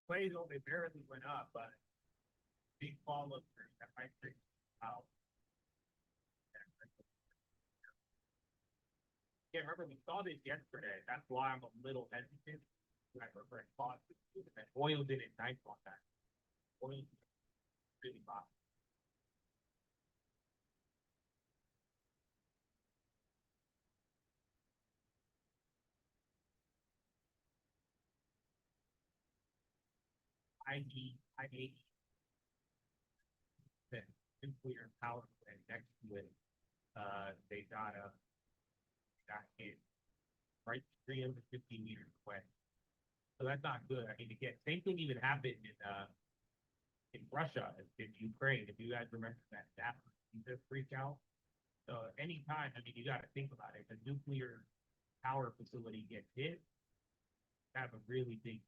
Plays only barely went up, but big follow through that might take out. Yeah, remember we saw this yesterday. That's why I'm a little hesitant. I remember I thought that oil did it nice on that. Oil really bought. I hate the nuclear power plant next to it. They got hit right 350 meters away. So that's not good. I mean, again, same thing even happened in Russia, in Ukraine. If you guys remember that freak out. So anytime, I mean, you got to think about it. If a nuclear power facility gets hit, have a really big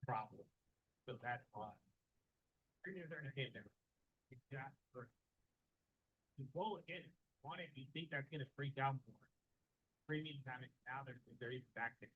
problem. So that's why. They're gonna hit them. Exactly. Well, again, on it, you think that's gonna freak out more. Premium time now they're even back there.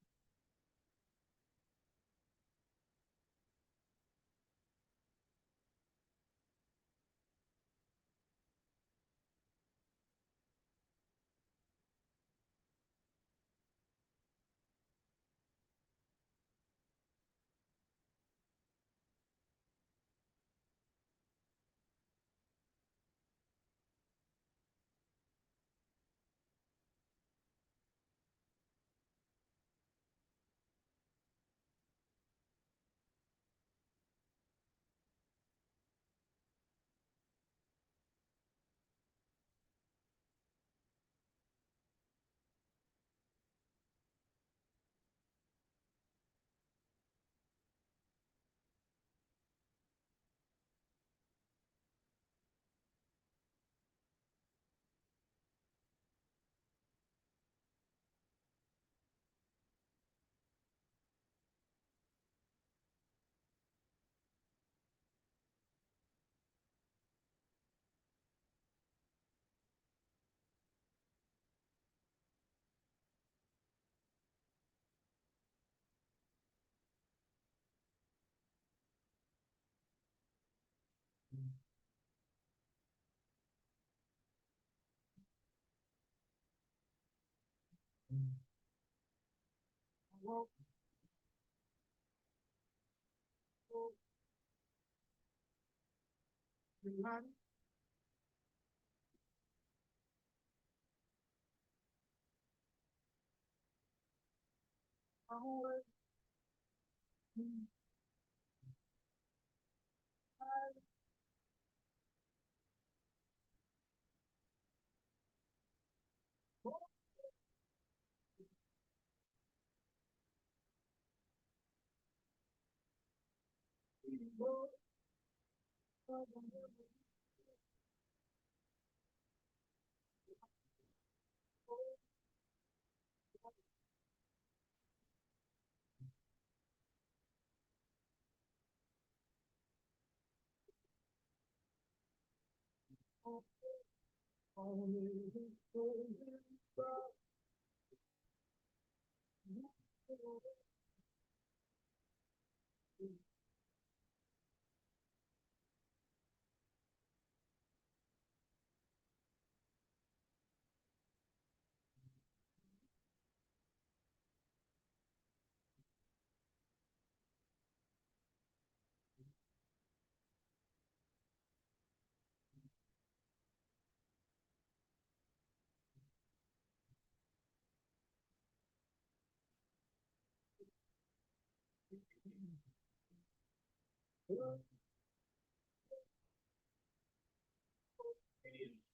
Well,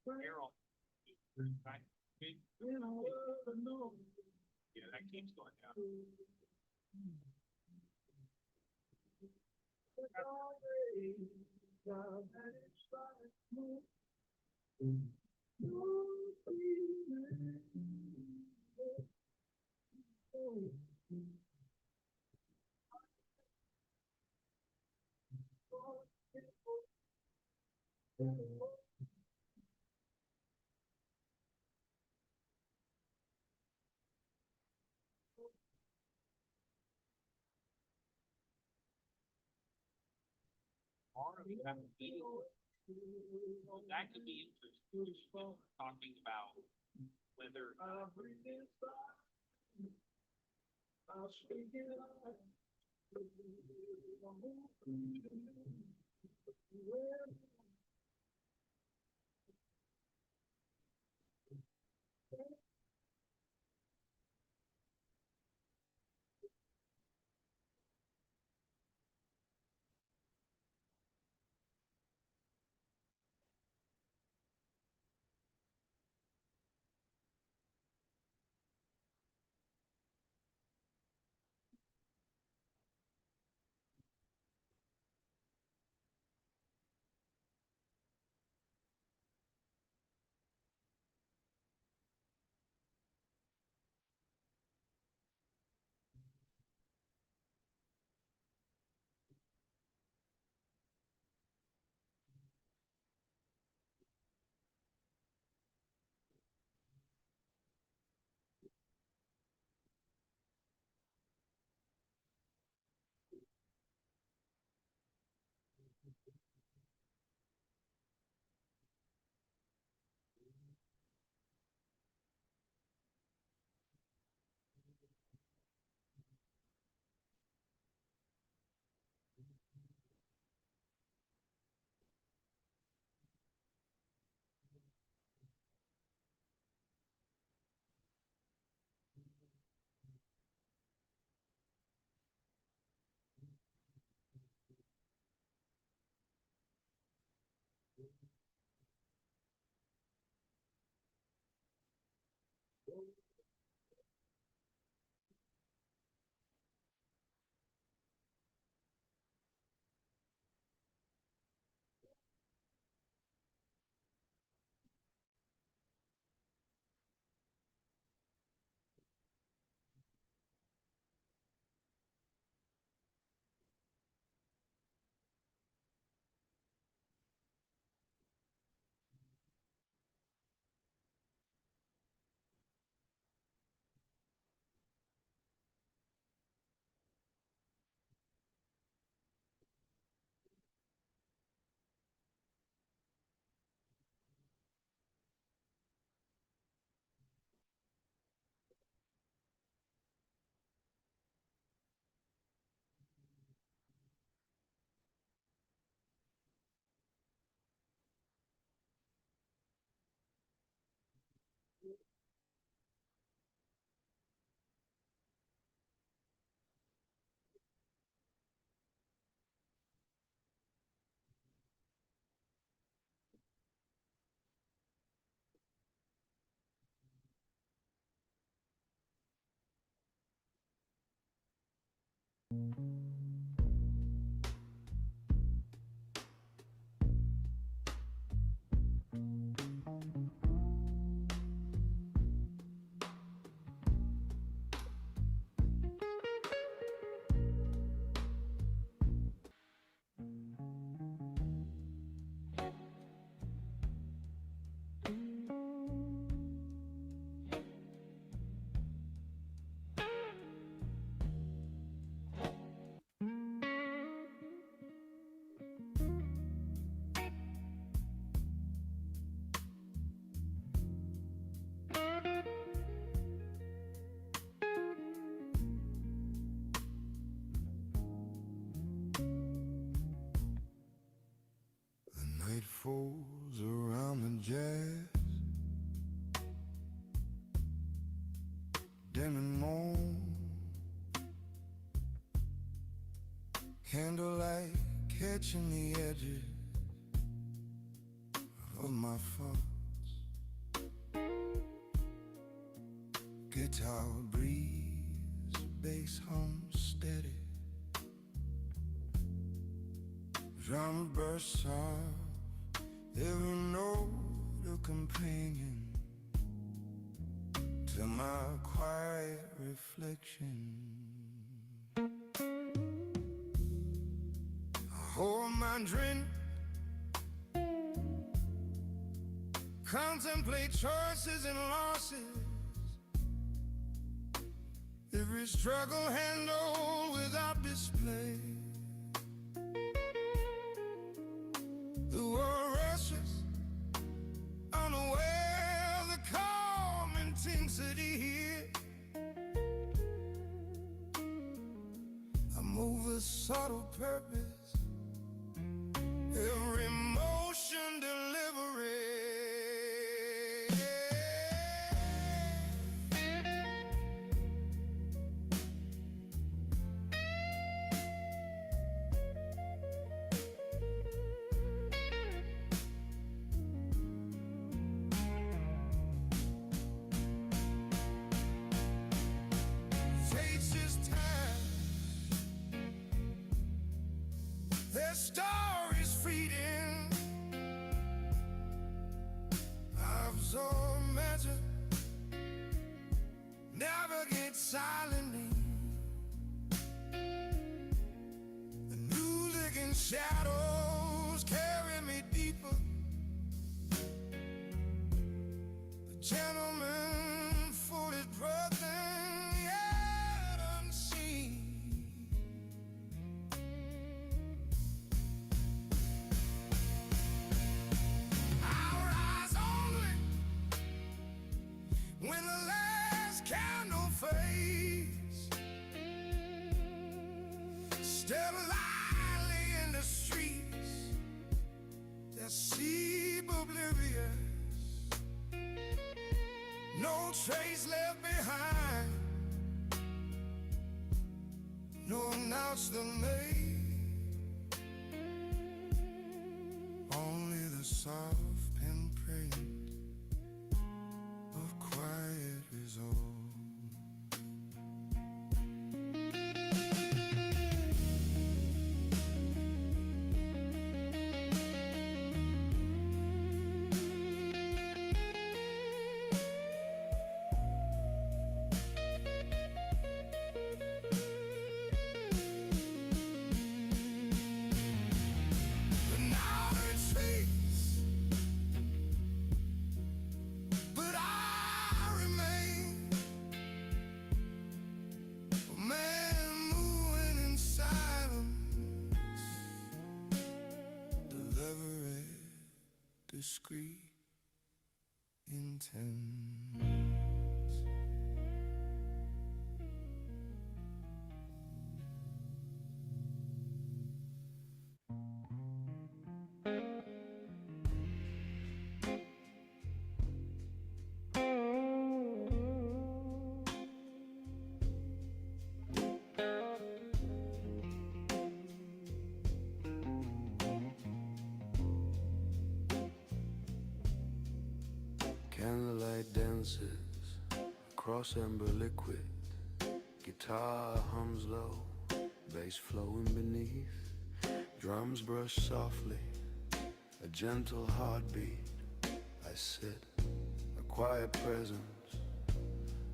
Carol, yeah, that keeps going down. tomorrow you have a meeting. Well, that could be interesting, talking about whether night falls around the jazz, dim and moan, candlelight catching the edges of my thoughts. Guitar breeze, bass hum steady, drum bursts off, every note a companion to my quiet reflection. I hold my drink, contemplate choices and losses, every struggle handled without display. a subtle purpose, every motion delivery. Their stories feeding, absorb measure, navigate silently. The new licking shadows carry me deeper. The gentleman fully broken, yet unseen. When the last candle fades, step lightly in the streets that seem oblivious. No trace left behind, no announcement made, only the soft pinprint of quiet resolve. But now the trees, but I remain a man moving in silence, deliberate, discreet, intense. Candlelight dances across amber liquid. Guitar hums low, bass flowing beneath. Drums brush softly, a gentle heartbeat. I sit, a quiet presence,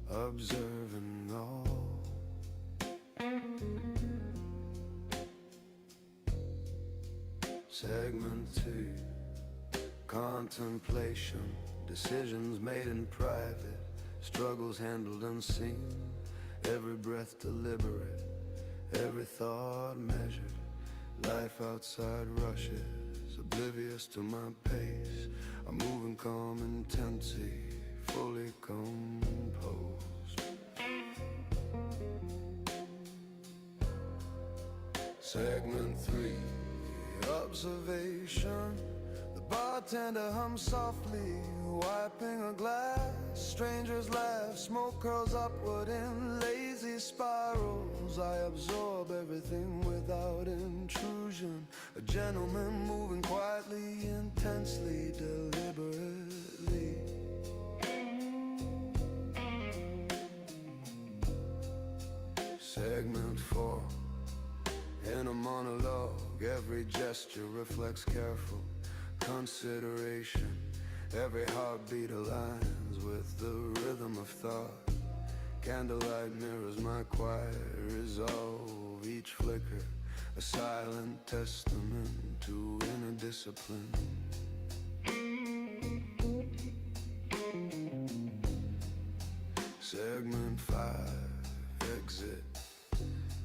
observing all. Segment 2, contemplation. Decisions made in private, struggles handled unseen. Every breath deliberate, every thought measured. Life outside rushes, oblivious to my pace. I move in calm intensity, fully composed. Segment 3, observation. The bartender hums softly, wiping a glass. Strangers laugh, smoke curls upward in lazy spirals. I absorb everything without intrusion. A gentleman moving quietly, intensely, deliberately. Segment 4, in a monologue, every gesture reflects careful consideration. Every heartbeat aligns with the rhythm of thought. Candlelight mirrors my quiet resolve. Each flicker, a silent testament to inner discipline. Segment 5, exit.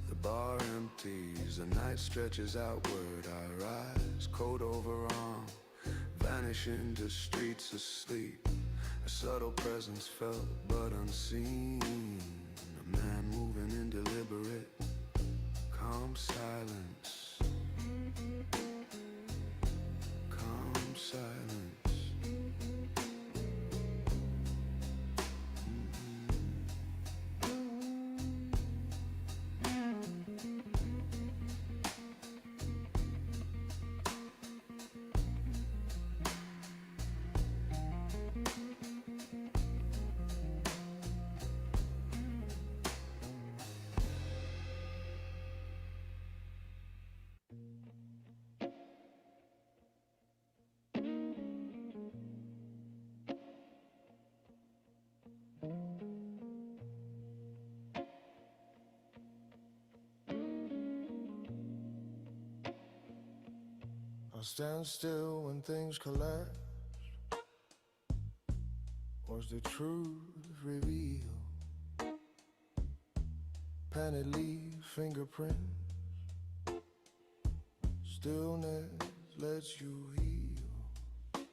The bar empties, the night stretches outward. I rise, coat over arm, vanish into streets asleep. A subtle presence felt but unseen. A man moving in deliberate calm silence, calm silence. I stand still when things collapse. Was the truth revealed? Painted leaf fingerprints. Stillness lets you heal.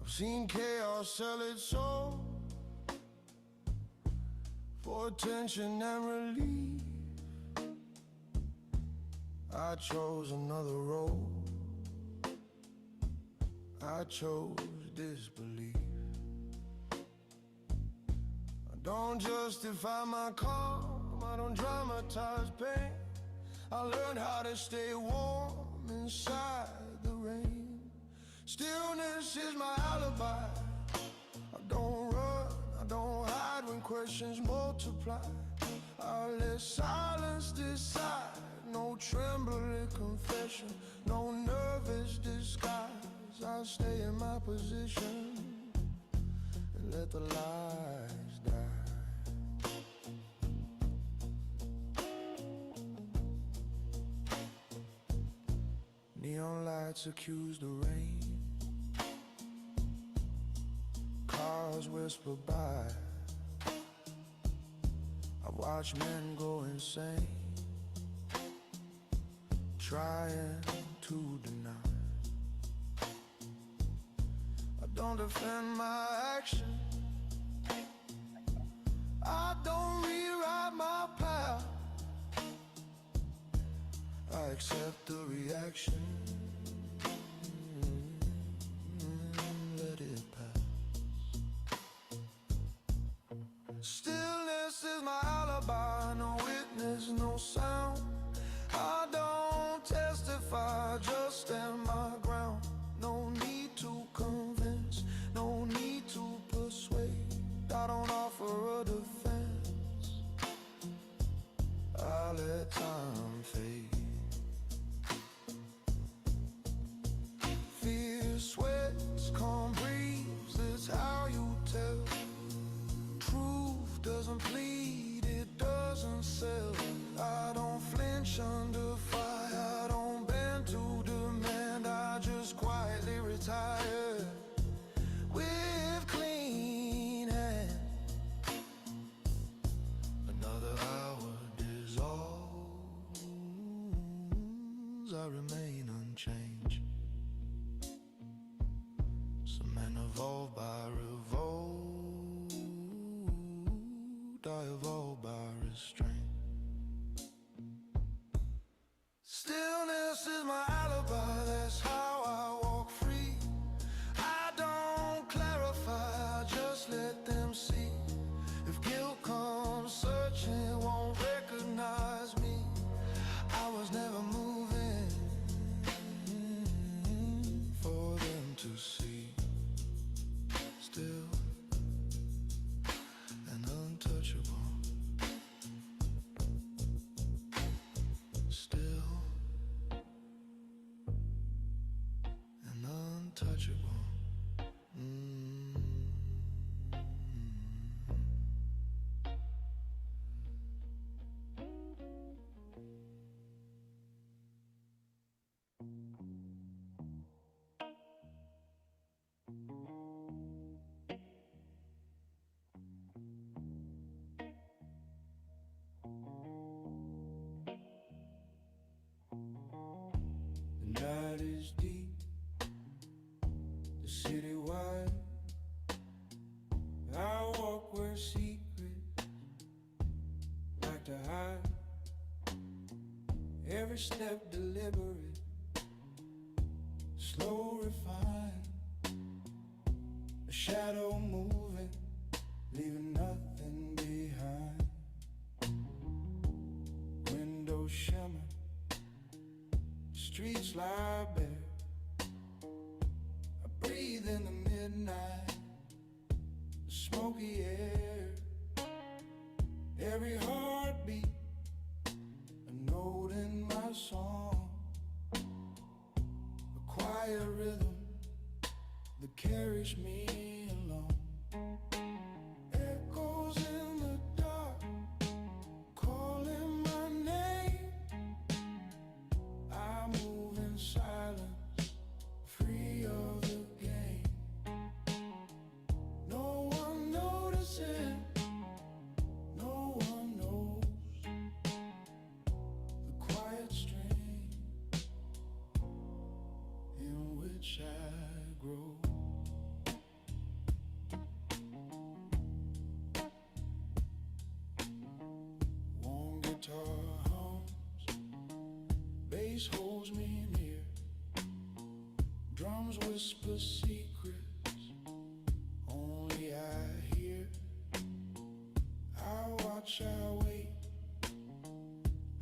I've seen chaos sell its soul for attention and relief. I chose another road. I chose disbelief. I don't justify my calm, I don't dramatize pain. I learned how to stay warm inside the rain. Stillness is my alibi. I don't run, I don't hide when questions multiply. I let silence decide. No trembling confession, no nervous disguise. I stay in my position and let the lies die. Neon lights accuse the rain. Cars whisper by. I watch men go insane, trying to deny. I don't defend my action, I don't rewrite my path. I accept the reaction, let it pass. Stillness is my alibi, no witness, no sound. I don't testify, just stand my ground. No need to convince, no need to persuade. I don't offer a defense, I let time fade. Fear sweats, calm breathes, that's how you tell. Truth doesn't plead, it doesn't sell. I don't flinch under fire, I don't bend to demand. I just quietly retire with clean hands. Another hour dissolves, I remain unchanged. Some men evolve by revolt, I evolve by restraint. Stillness is my alibi, that's how I walk free. I don't clarify, I just let them see. If guilt comes searching, won't recognize me. I was never moving, every step deliberate, slow refined, a shadow moving, leaving nothing behind. Windows shimmer, streets lie bare. I breathe in the midnight, the smoky air. Every heartbeat, a note in my song, a quiet rhythm that carries me along. Echoes in the dark, calling my name. I move in silence, free of the game. No one noticing, no one knows the quiet strain in which I grow. Warm guitar hums, bass holds me near, drums whisper secrets only I hear. I watch, I wait,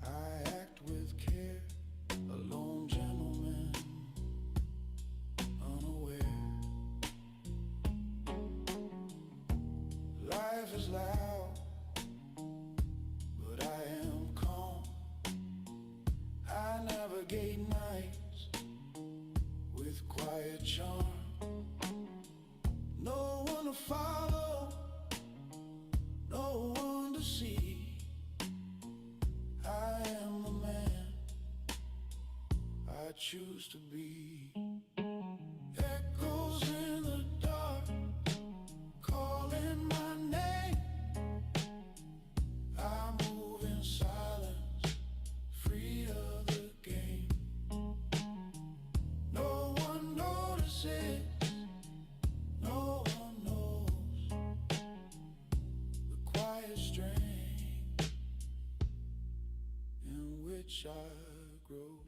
I act with care, a lone gentleman, unaware. Life is loud, but I am calm. I navigate nights with quiet charm. No one to follow, no one to see. I am the man I choose to be. Echoes in the dark, calling my name. I move in silence, free of the game. No one notices, no one knows the quiet strain in which I grow.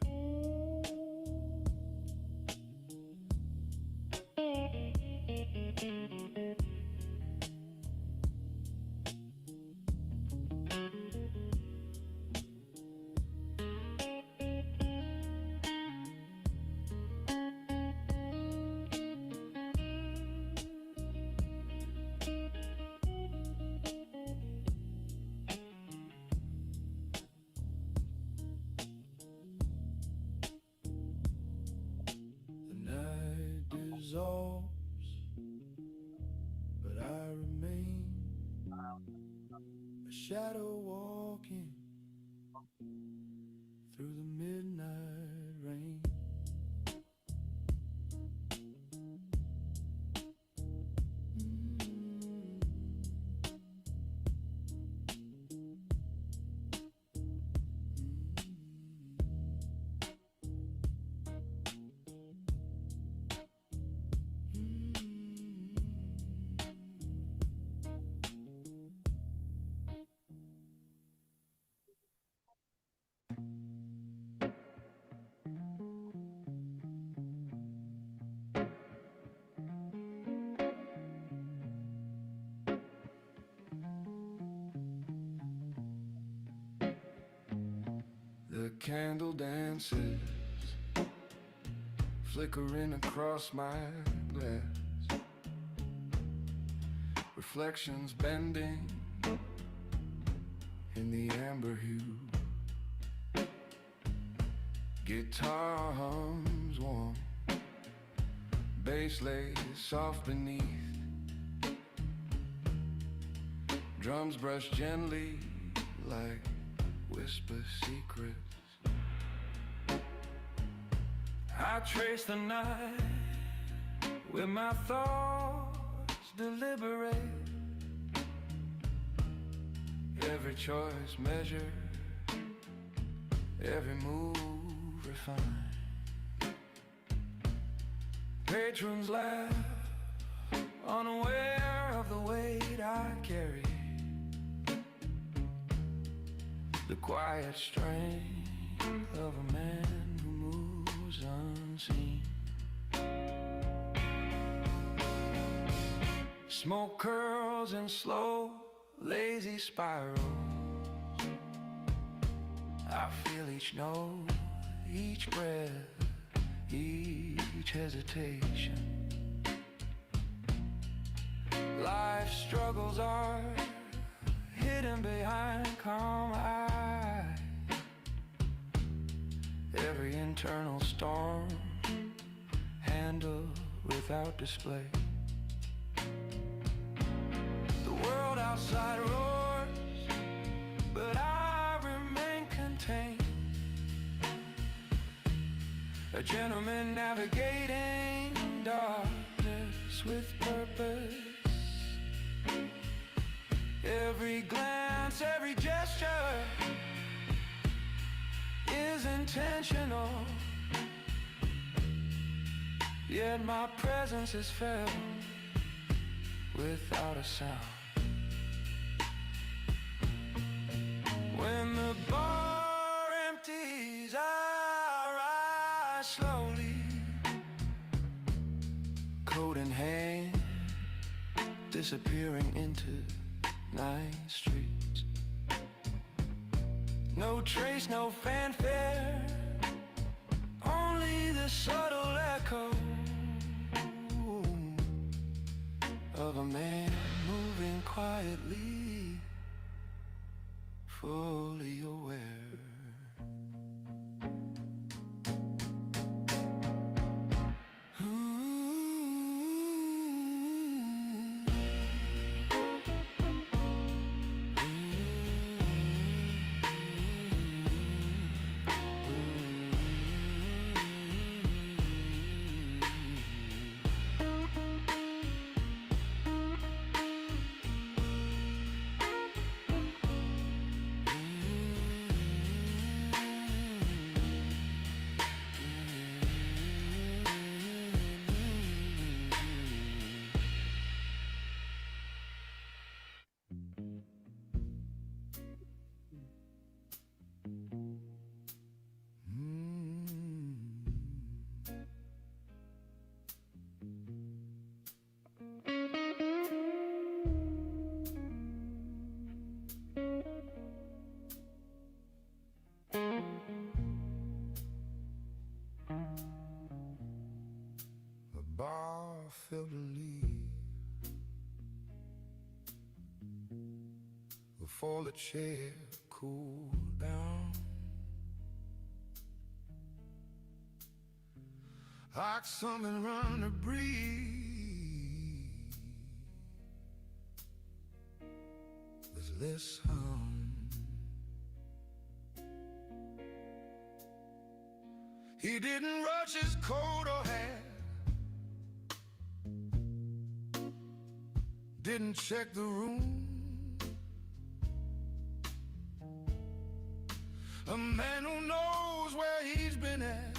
The night dissolves, but I remain a shadow walking through the midnight rain. The candle dances, flickering across my glass, reflections bending in the amber hue. Guitar hums warm, bass lays soft beneath, drums brush gently like whisper secrets. I trace the night where my thoughts deliberate, every choice measured, every move refined. Patrons laugh, unaware of the weight I carry, the quiet strain Smoke curls in slow, lazy spirals. I feel each note, each breath, each hesitation. Life's struggles are hidden behind calm eyes. Every internal storm handled without display. The world outside roars, but I remain contained. A gentleman navigating darkness with purpose. Every glance, every gesture is intentional. Yet my presence is felt without a sound. When the bar empties, I rise slowly, coat in hand, disappearing into night streets. No trace, no fanfare, only the subtle echo of a man moving quietly, fully aware. The bar filled to leave before the chair cooled down. Like something run to breathe, there's less sound. He didn't rush his coat or hat, didn't check the room. A man who knows where he's been at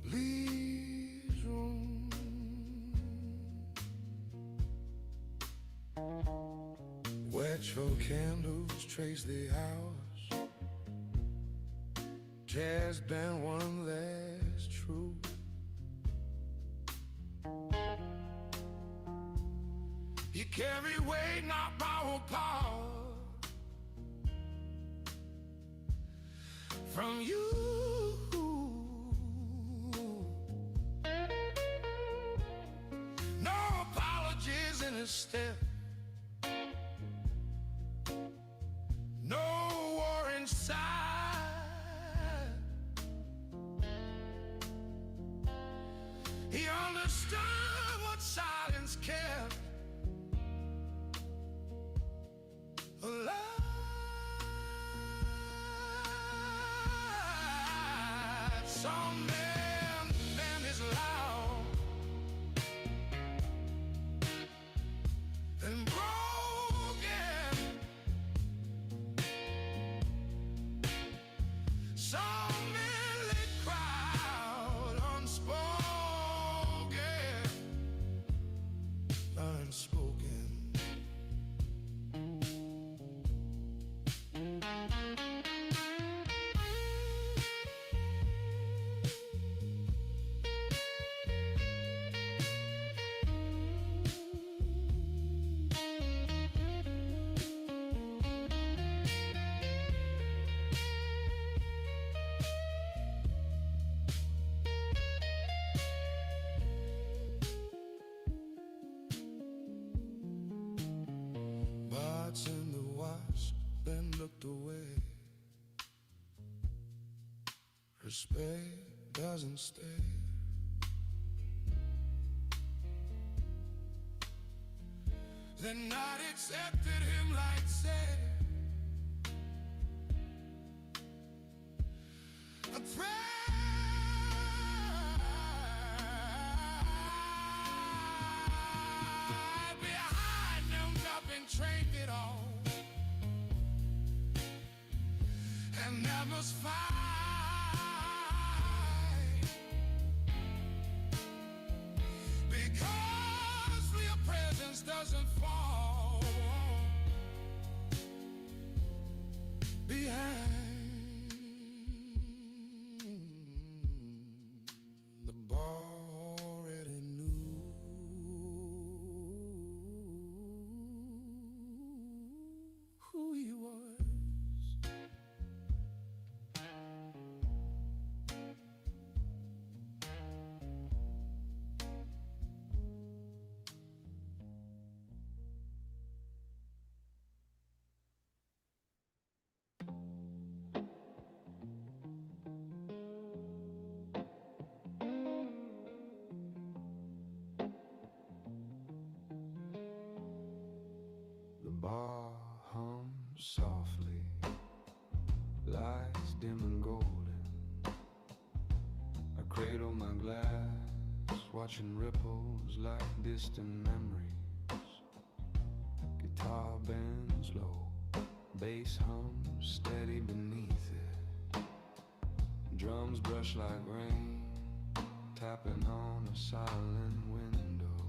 leaves room. Wet your candles, trace the hours, jazz band one last truth. You carry weight, not power. From you, no apologies in his step, no war inside. He understood what silence kept alive. Some man is loud and broken. Some merely crowd unspoken, unspoken. heart's in the wash, then looked away. Respect doesn't stay. The night accepted him like said a prayer. Behind them up and trained it all, and that must fight, because your presence doesn't fall behind. The bar already knew who he was. The bar hums softly, lights dim and golden. I cradle my glass, watching ripples like distant memories. Guitar bends low, bass hums steady beneath it. Drums brush like rain, tapping on a silent window.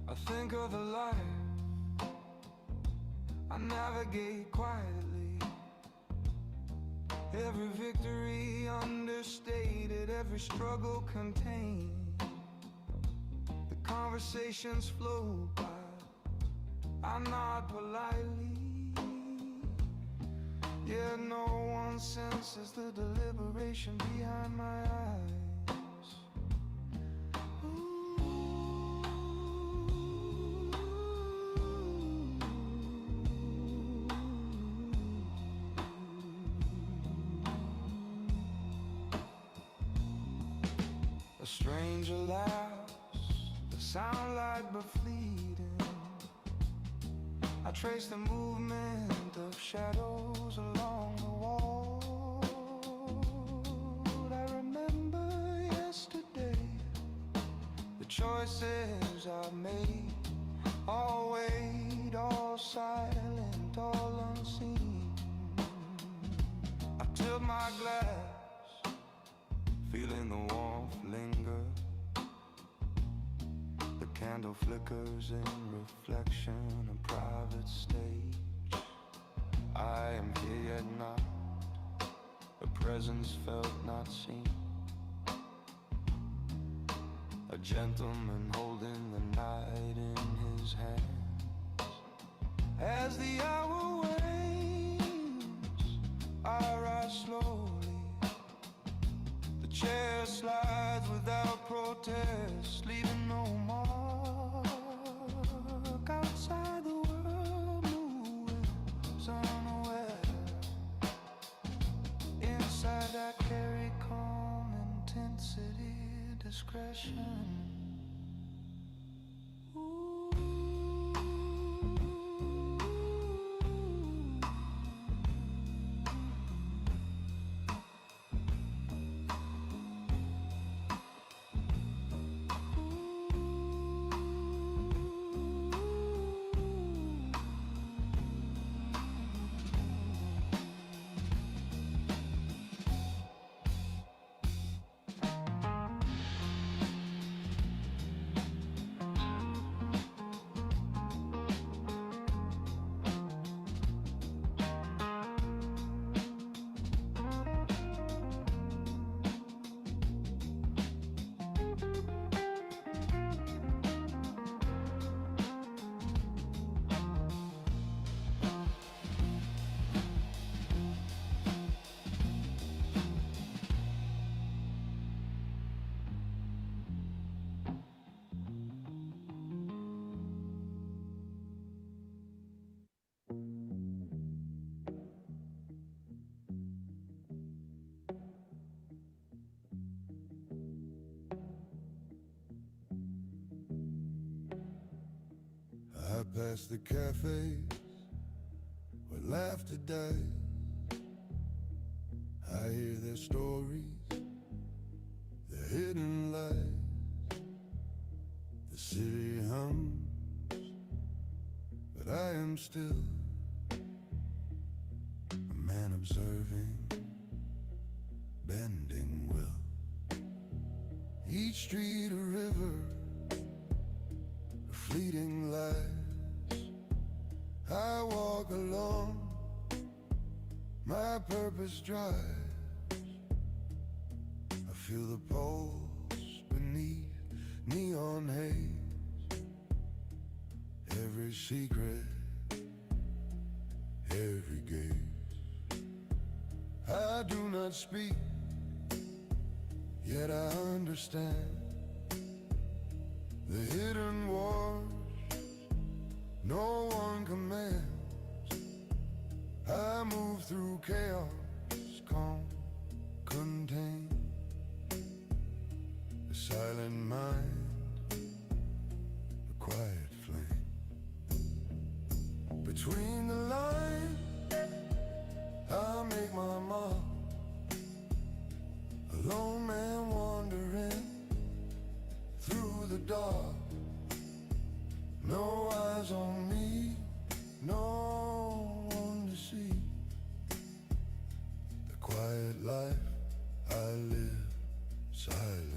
I think of the life I navigate quietly. Every victory understated, every struggle contained. The conversations flow by, I nod politely. Yet no one senses the deliberation behind my eyes. A stranger laughs, the sound light but fleeting. I trace the movement of shadows along the wall. I remember yesterday, the choices I made, all weighed, all silent, all unseen. I tilt my glass, feeling the warmth linger. The candle flickers in reflection, a private stage. I am here yet not, a presence felt not seen. A gentleman holding the night in his hands. As the hour wanes, I rise slowly. The chair slides without protest, leaving no mark. Outside the world moves unaware. Inside I carry calm intensity, discretion. past the cafes where laughter dies. I hear their stories, their hidden lies. The city hums, but I am still a man observing, bending will. Each street a river, a fleeting light. I walk along, my purpose drives. I feel the pulse beneath neon haze. Every secret, every gaze. I do not speak, yet I understand the hidden wars no one commands. I move through chaos, calm, contained. The silent mind, the quiet flame. Between the lines, I make my mark. A lone man wandering through the dark. No eyes on me, no one to see. The quiet life I live silently.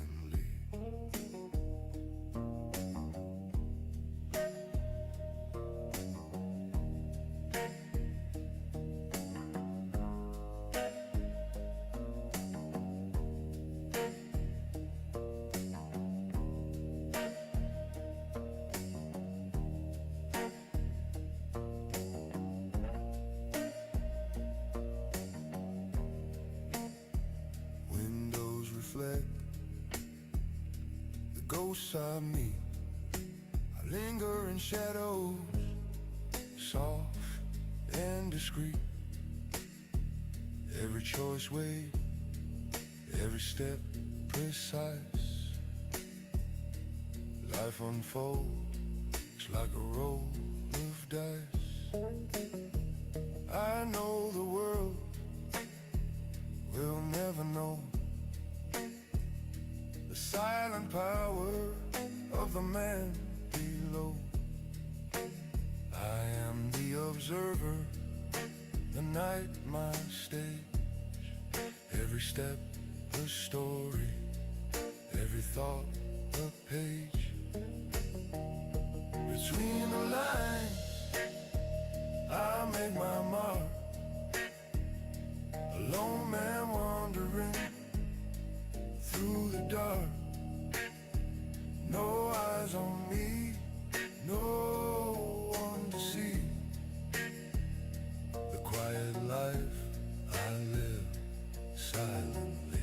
Reflect the ghosts I meet. I linger in shadows, soft and discreet. Every choice weighed, every step precise. Life unfolds like a roll of dice. I know the world will never know the silent power of the man below. I am the observer, the night my stage. Every step a story, every thought a page. Between the lines, I make my mark. A lone man wandering through the dark. No eyes on me, no one to see. The quiet life I live silently.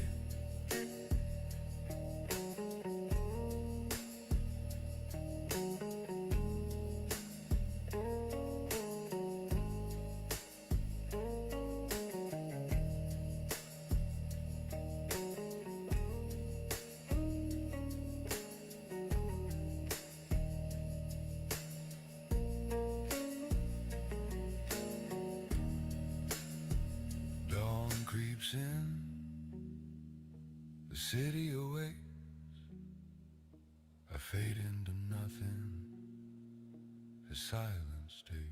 Creeps in, the city awakes. I fade into nothing as silence takes.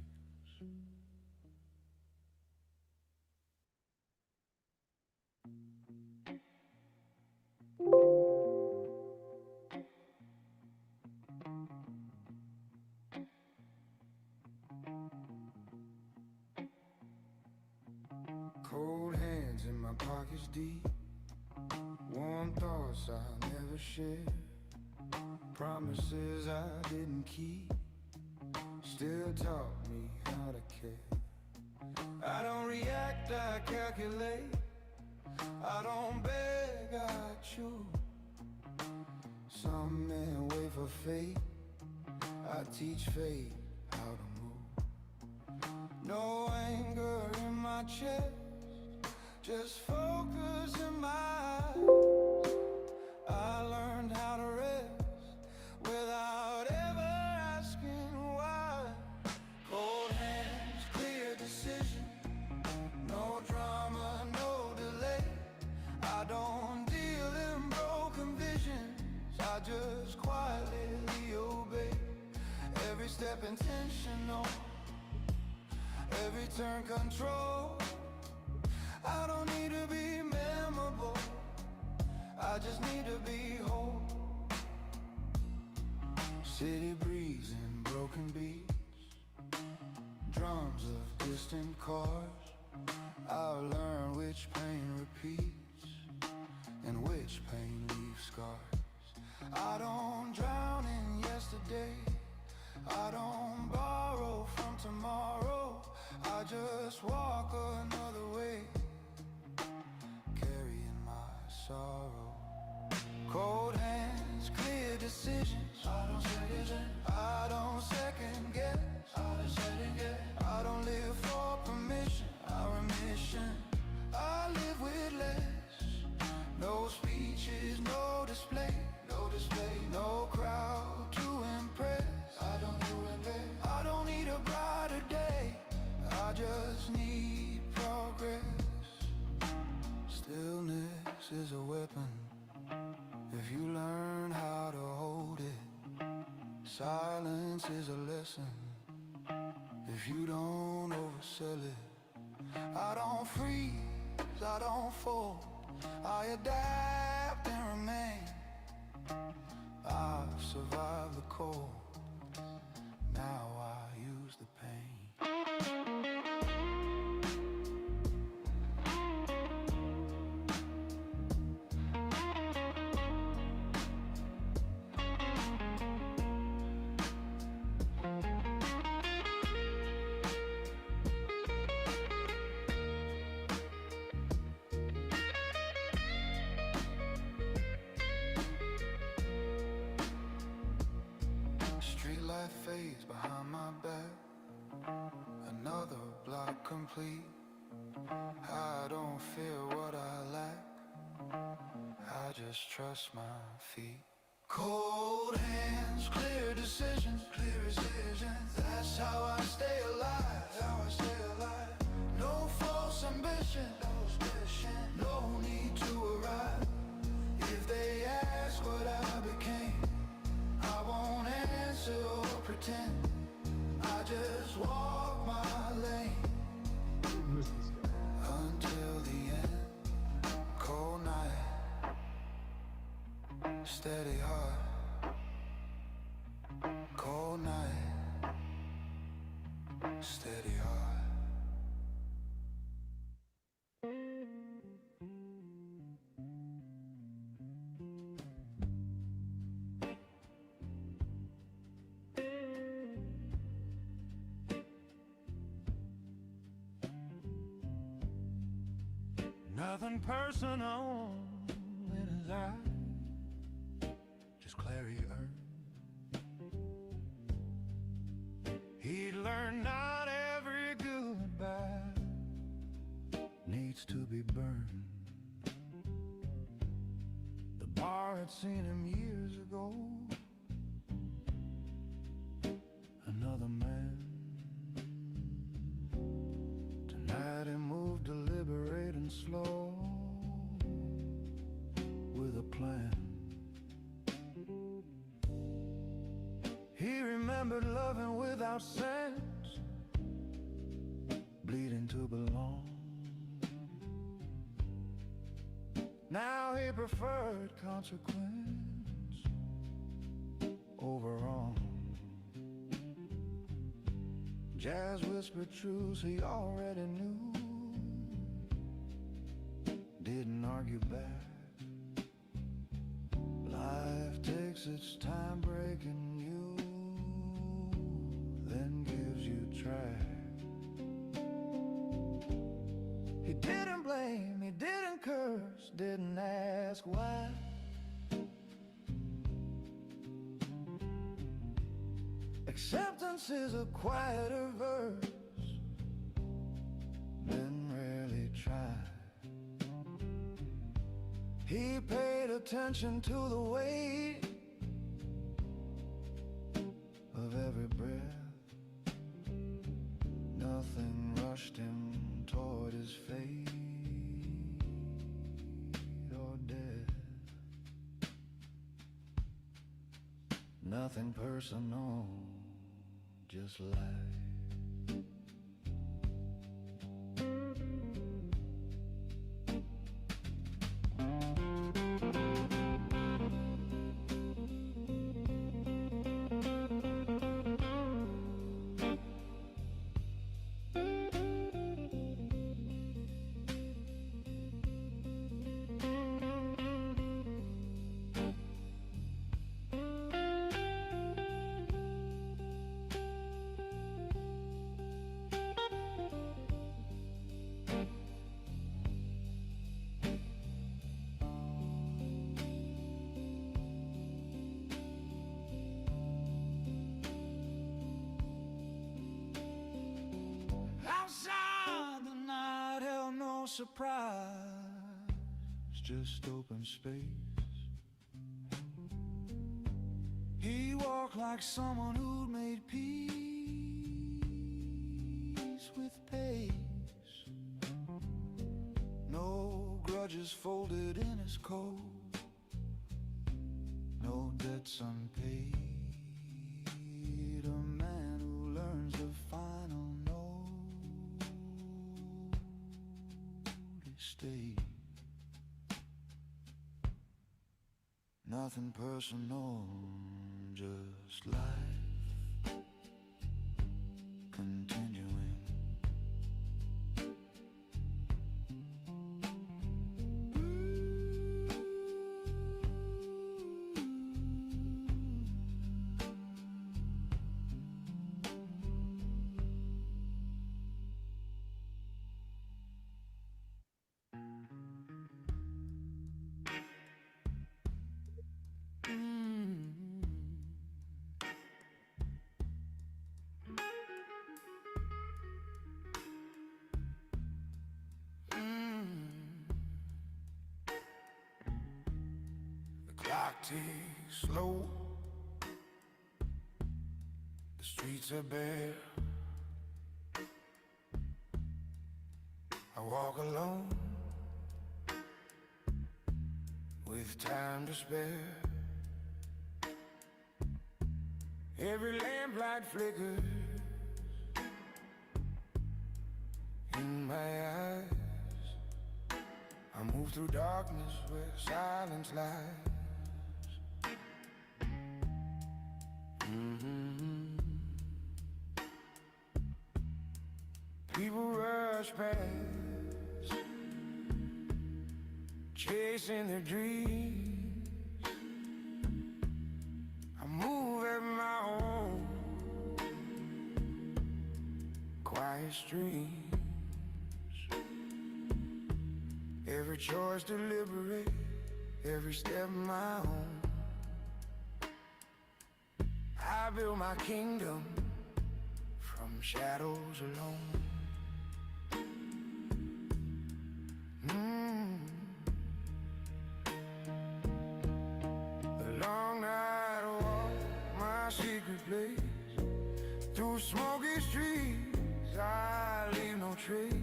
Cold hands in my pockets deep, warm thoughts I'll never share, promises I didn't keep, still taught me how to care. I don't react, I calculate, I don't beg, I choose. Some men wait for fate, I teach fate how to move. No anger in my chest, just focus in my eyes. I learned how to rest without ever asking why. just quietly obey. Every step intentional, every turn control. I don't need to be memorable, I just need to be whole. City breeze and broken beats, drums of distant chords. I'll learn which pain repeats and which pain leaves scars. I don't drown in yesterday, I don't borrow from tomorrow. I just walk another way, carrying my sorrow. Cold hands, clear decisions. I don't second guess. I don't live for permission, our mission. I live with less. No speeches, no display, no crowd to impress. I don't need a brighter day, I just need progress. Stillness is a weapon if you learn how to hold it. Silence is a lesson if you don't oversell it. I don't freeze, I don't fold, I adapt and remain. I've survived the cold, now I use the pain. Streetlight fades behind my back, another block complete. I don't fear what I lack, I just trust my feet. Cold hands, clear decisions, that's how I stay alive, No false ambition, no need to arrive. If they ask what I became, I won't answer or pretend, I just walk my lane until the end. Cold night, steady heart. Cold night, steady heart. Nothing personal in his eye, just clarity earned. He'd learned not every goodbye needs to be burned. The bar had seen him years ago, another man. Tonight he moved deliberate and slow, with a plan. He remembered loving without sense, bleeding to belong. Now he preferred consequence over wrong. Jazz whispered truths he already knew, didn't argue back. Life takes its time breaking you, then gives you track. He didn't blame, he didn't curse, didn't ask why. Acceptance is a quieter verse than rarely tried. He paid attention to the weight of every breath. Nothing rushed him toward his fate or death. Nothing personal, just life. Outside the night held no surprise, just open space. He walked like someone who'd made peace with pace. No grudges folded in his coat, no debts unpaid. A man who learns the final note is stay. Nothing personal, just life continuing. Clock ticks slow, the streets are bare. I walk alone with time to spare. Every lamplight flickers in my eyes. I move through darkness where silence lies. People rush past, chasing their dreams. I move at my own quiet streams. Every choice deliberate, every step my own. I build my kingdom from shadows alone. The long night walk, my secret place. Through smoky streets, I leave no trace.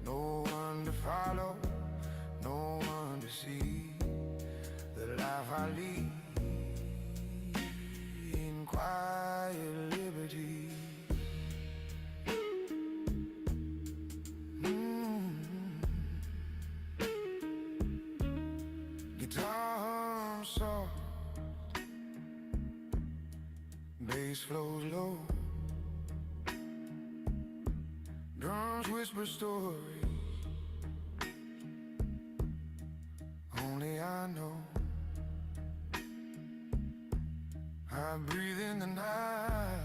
No one to follow, no one to see. The life I lead in quiet liberty. Guitar hums soft, bass flows low. Drums whisper stories only I know. I breathe in the night,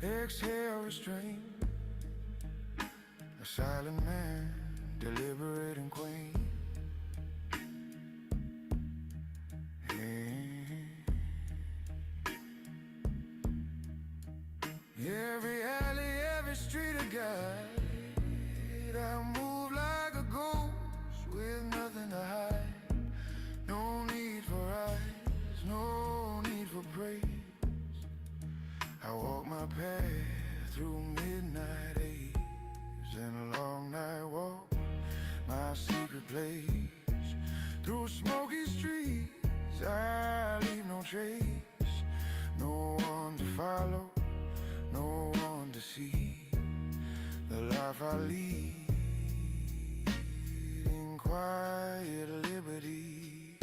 exhale restraint. A silent man, deliberate and quaint. Every alley, every street a guide. I move like a ghost with nothing to hide. No need for eyes, no need for praise. I walk my path through midnight haze and a long night walk, my secret place. Through smoky streets, I the life I lead in quiet liberty.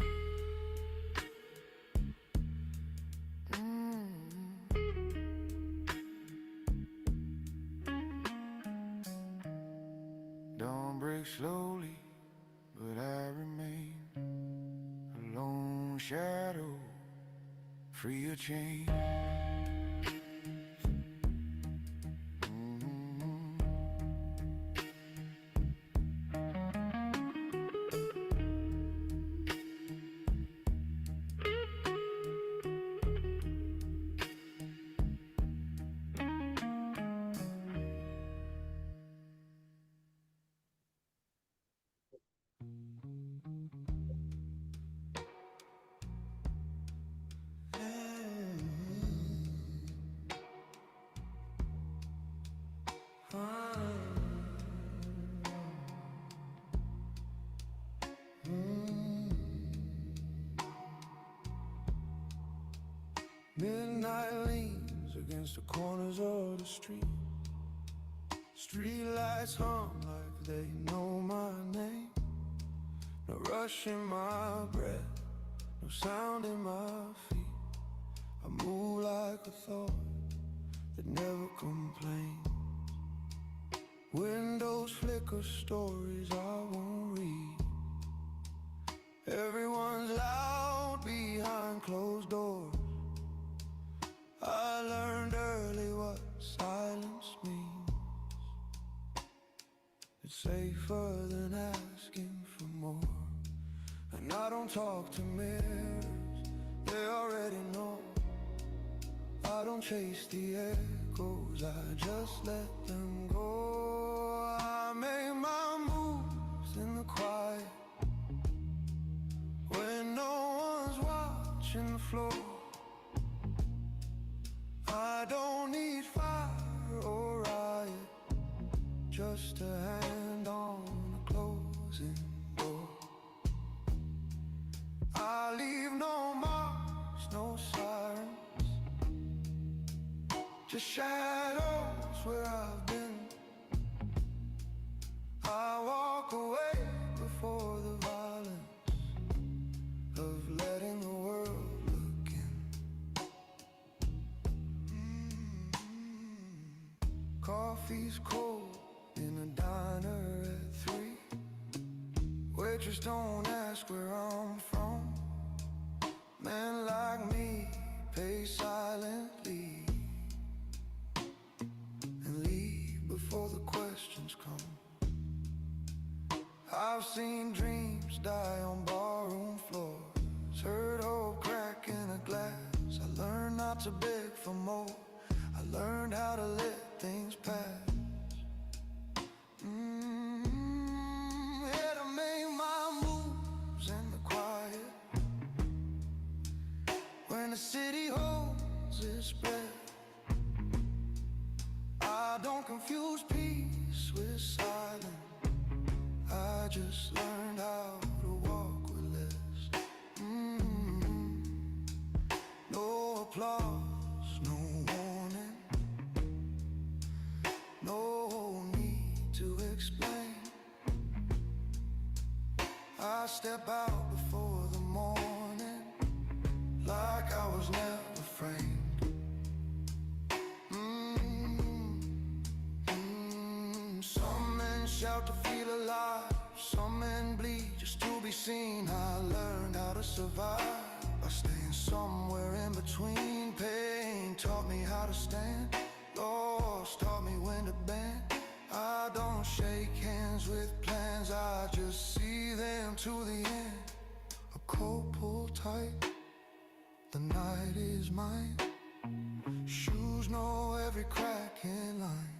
Dawn breaks slowly, but I remain a lone shadow, free of chain. Midnight leans against the corners of the street. Street lights hum like they know my name. No rush in my breath, no sound in my feet. I move like a thought that never complains. Windows flicker stories I won't read. Everyone's loud behind closed doors. I learned early what silence means. It's safer than asking for more. And I don't talk to mirrors, they already know. I don't chase the echoes, I just let them go. I make my moves in the quiet, when no one's watching the floor. I don't need fire or riot, just a hand on a closing door. I leave no marks, no sirens, just shadows where I've been. I walk away before the violence of letting the world look in. Coffee's cold in a diner at 3. Waitress don't ask where I'm from. Men like me pay silently and leave before the questions come. I've seen dreams die on barroom floors, heard hope crack in a glass. I learned not to beg for more, I learned how to let things pass. Yeah, to make my moves in the quiet, when the city holds its breath. I don't confuse peace with silence, I just learned how to walk with less. No applause, no warning, no need to explain. I step out before the morning, like I was never framed. Some men shout to feel alive, some men bleed just to be seen. I learned how to survive by staying somewhere in between. Pain taught me how to stand, loss taught me when to bend. I don't shake hands with plans, I just see them to the end. A coat pulled tight, the night is mine. Shoes know every crack in line.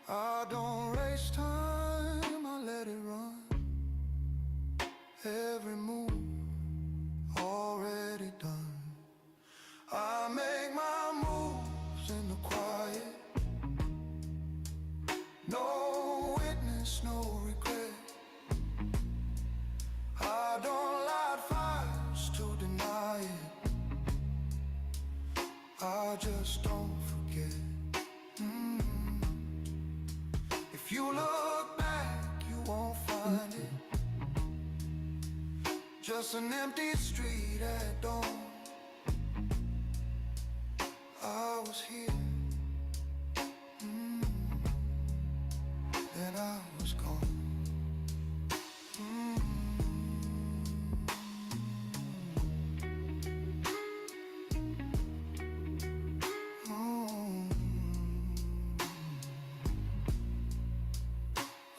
I don't waste time, I let it run. Every move already done. I make my moves in the quiet, no witness, no regret. I don't light fires to deny it, I just don't forget. If you look back, you won't find it. Just an empty street at dawn. I was here, then I was gone.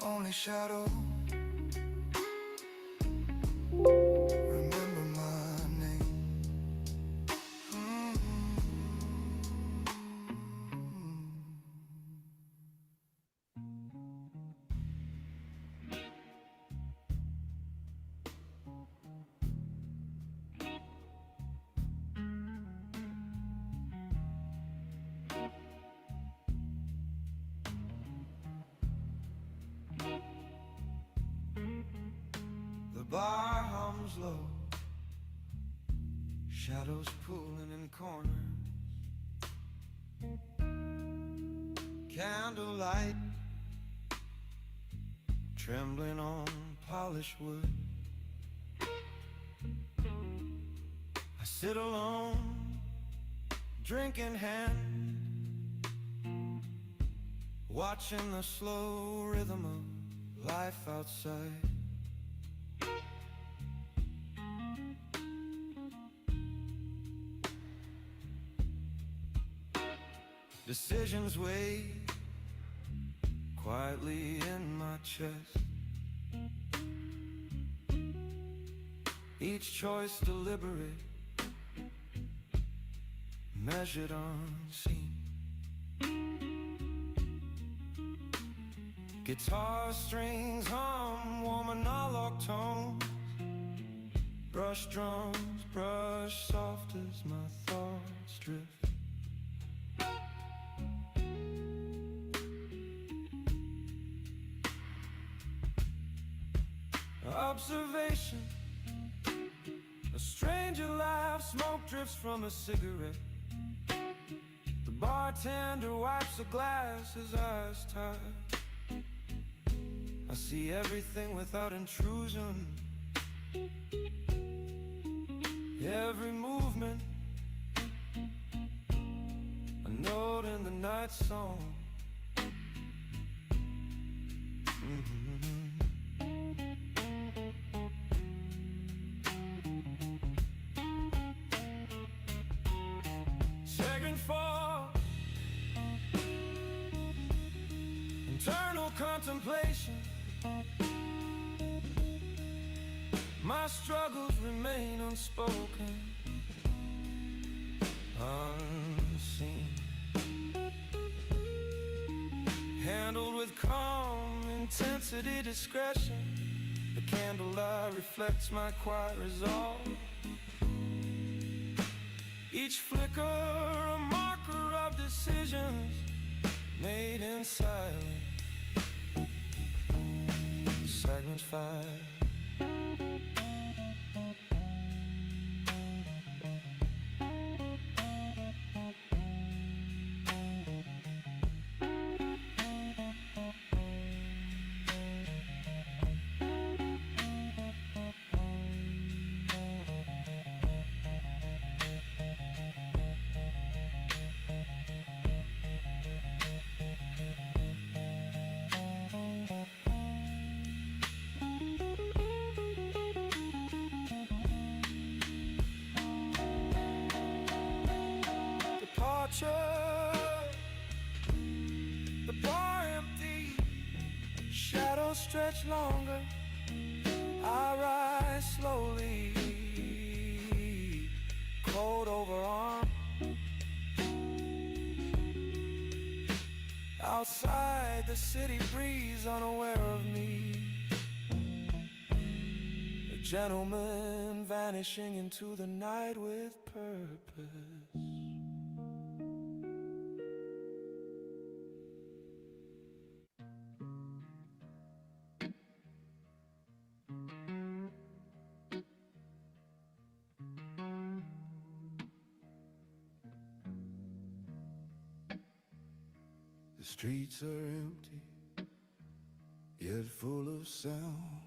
Only shadow remember my name. The bar hums low, shadows pooling in corners. Candlelight trembling on polished wood. I sit alone, drink in hand, watching the slow rhythm of life outside. Decisions weigh quietly in my chest. Each choice deliberate, measured unseen. Guitar strings hum warm monologue tones. Brush drums brush soft as my thoughts drift. Observation, a stranger laughs, smoke drifts from a cigarette. The bartender wipes a glass, his eyes tired. I see everything without intrusion. Every movement, a note in the night song. Second fall, internal contemplation. My struggles remain unspoken, unseen. Handled with calm intensity, discretion. The candlelight reflects my quiet resolve. Each flicker a marker of decisions made in silence. Segment 5. The bar empty, shadows stretch longer. I rise slowly, coat over arm. Outside the city breeze, unaware of me. A gentleman vanishing into the night with purpose. The streets are empty, yet full of sound,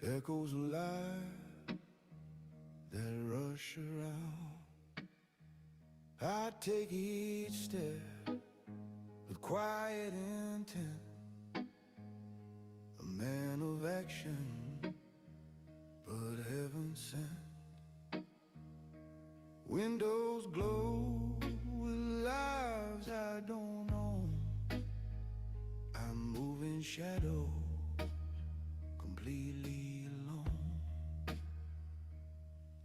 echoes alive that rush around. I take each step with quiet intent, a man of action, but heaven sent. Windows glow with lives I don't own. I'm moving shadows, completely alone.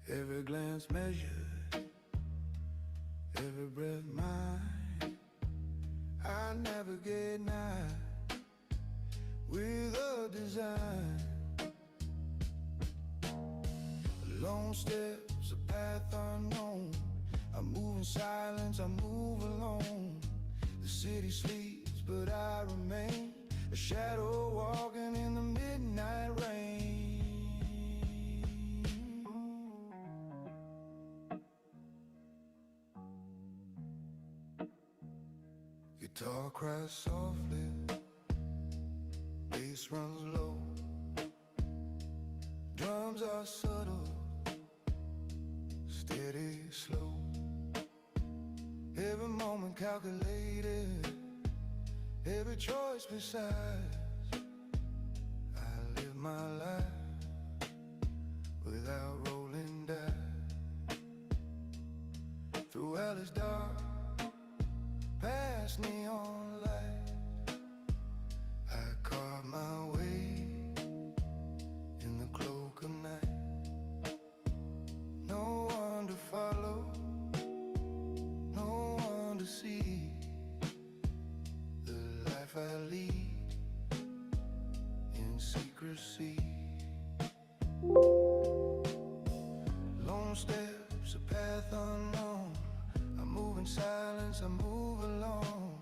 Every glance measured, every breath mine. I navigate night with a design. Long steps, a path unknown. I move in silence, I move alone. The city sleeps, but I remain a shadow walking in the midnight rain. Guitar cries softly, bass runs low. Drums are subtle, steady, slow. Every moment calculated, every choice precise. I live my life without rolling dice. Through alley's dark, past neon lights, I carve my way in the cloak of night. No one to follow, no one to see. The life I lead in secrecy. Lone steps, a path unknown. I move in silence, I move alone.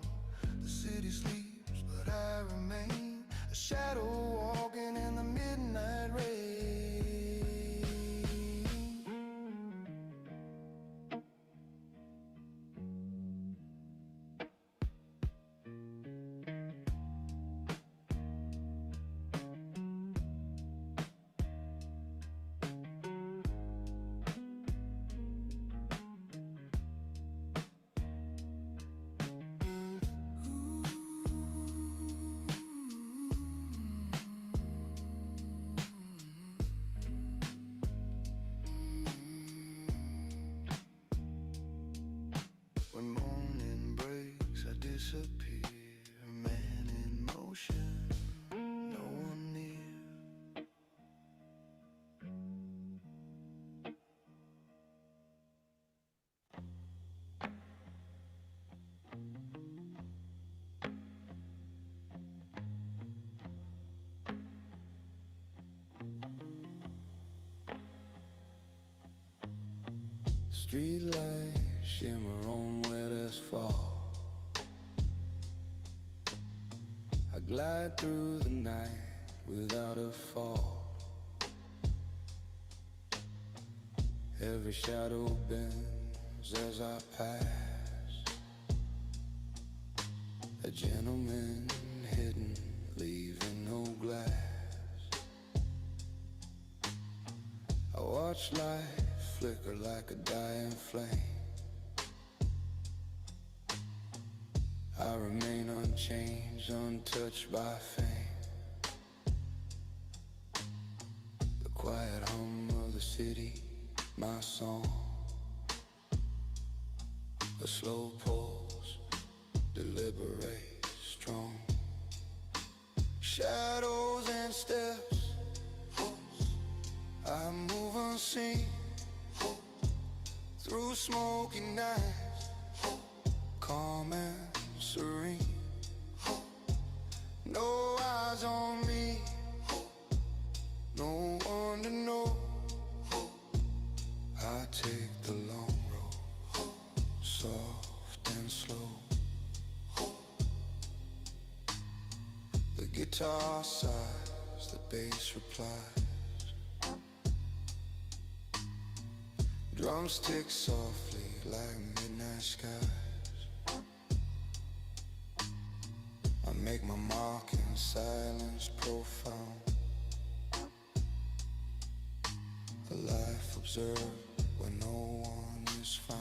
The city sleeps, but I remain a shadow walking in the midnight rain. When morning breaks, I disappear. Man in motion, no one near. Streetlights shimmer on wet asphalt. I glide through the night without a fall. Every shadow bends as I pass. A gentleman hidden, leaving no glass. I watch life flicker like a dying flame. I remain unchanged, untouched by fame. The quiet hum of the city, my song. A slow pulse, deliberate, strong. Shadows and steps, I move unseen through smoky nights, calm and serene. No eyes on me, no one to know. I take the long road, soft and slow. The guitar sighs, the bass replies. Drums tick softly like midnight skies. A make my mark in silence profound. A life observed where no one is found.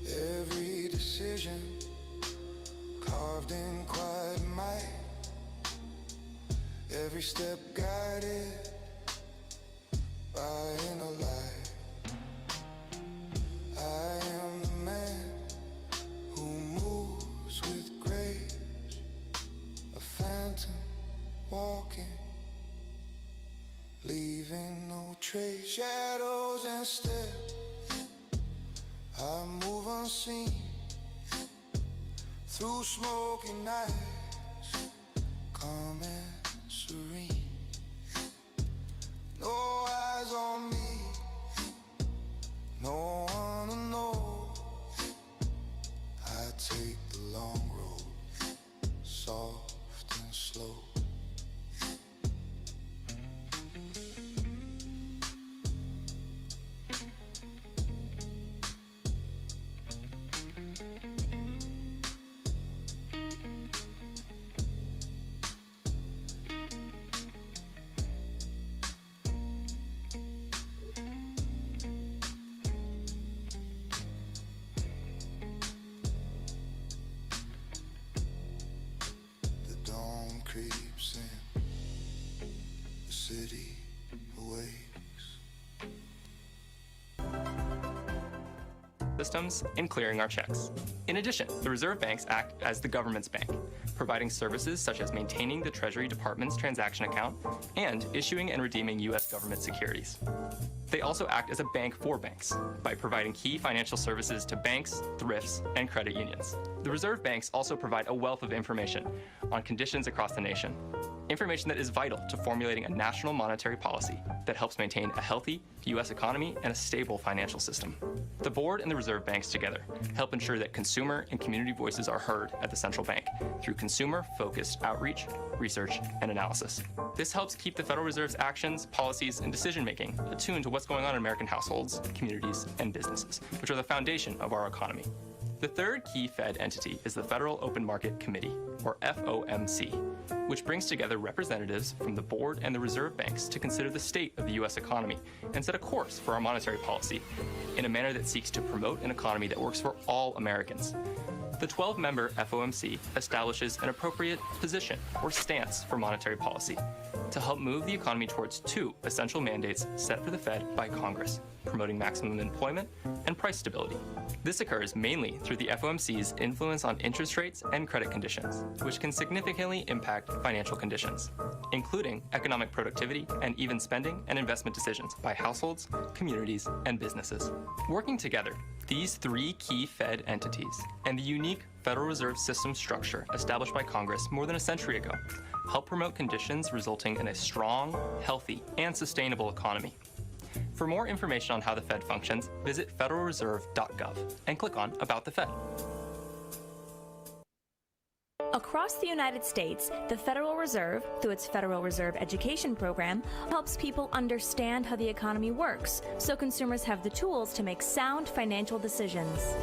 Every decision carved in quiet might, every step guided by inner light. I am the man who moves with grace, a phantom walking, leaving no trace. Shadows and steps, I move unseen through smoky nights, calm and serene. No eyes on me, no one to know. I take the long road, soft and slow. Creeps in, the city awakes. Systems and clearing our checks. In addition, the reserve banks act as the government's bank, providing services such as maintaining the Treasury Department's transaction account and issuing and redeeming U.S. government securities. They also act as a bank for banks by providing key financial services to banks, thrifts, and credit unions. The reserve banks also provide a wealth of information on conditions across the nation, information that is vital to formulating a national monetary policy that helps maintain a healthy U.S. economy and a stable financial system. The board and the reserve banks together help ensure that consumer and community voices are heard at the central bank through consumer-focused outreach, research, and analysis. This helps keep the Federal Reserve's actions, policies, and decision-making attuned to what's going on in American households, communities, and businesses, which are the foundation of our economy. The third key Fed entity is the Federal Open Market Committee, or FOMC, which brings together representatives from the board and the reserve banks to consider the state of the U.S. economy and set a course for our monetary policy in a manner that seeks to promote an economy that works for all Americans. The 12-member FOMC establishes an appropriate position or stance for monetary policy to help move the economy towards two essential mandates set for the Fed by Congress, promoting maximum employment and price stability. This occurs mainly through the FOMC's influence on interest rates and credit conditions, which can significantly impact financial conditions, including economic productivity and even spending and investment decisions by households, communities, and businesses. Working together, these three key Fed entities and the unique Federal Reserve System structure established by Congress more than a century ago help promote conditions resulting in a strong, healthy, and sustainable economy. For more information on how the Fed functions, visit federalreserve.gov and click on About the Fed. Across the United States, the Federal Reserve, through its Federal Reserve Education Program, helps people understand how the economy works so consumers have the tools to make sound financial decisions.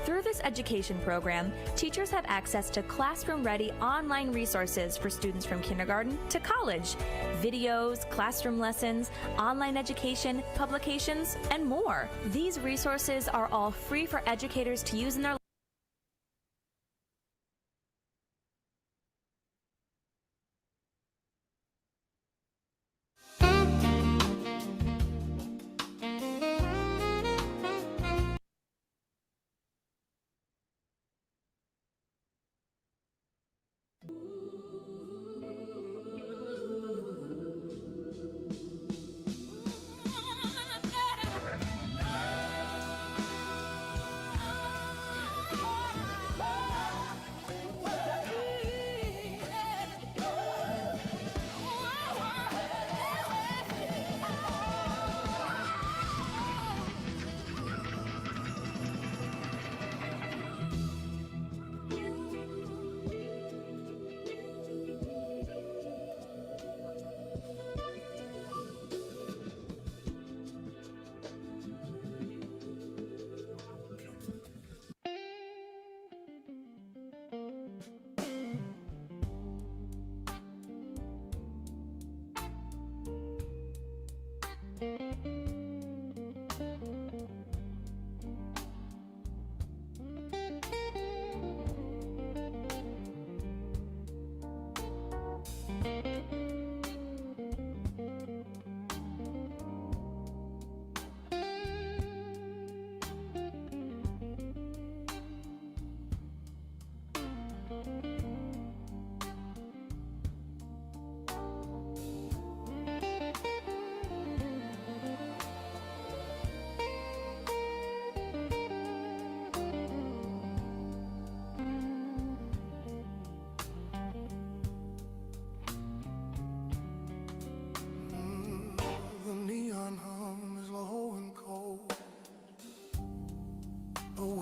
Through this education program, teachers have access to classroom-ready online resources for students from kindergarten to college, videos, classroom lessons, online education, publications, and more. These resources are all free for educators to use in their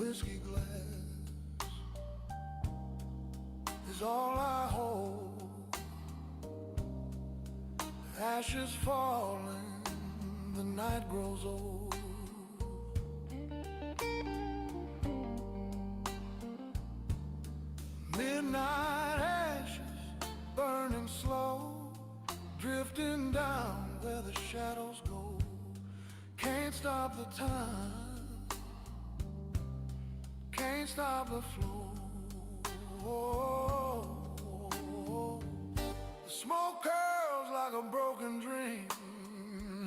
whiskey glass is all I hold. Ashes falling, the night grows old. Midnight ashes burning slow, drifting down where the shadows go. Can't stop the time, can't stop the flow. The smoke curls like a broken dream,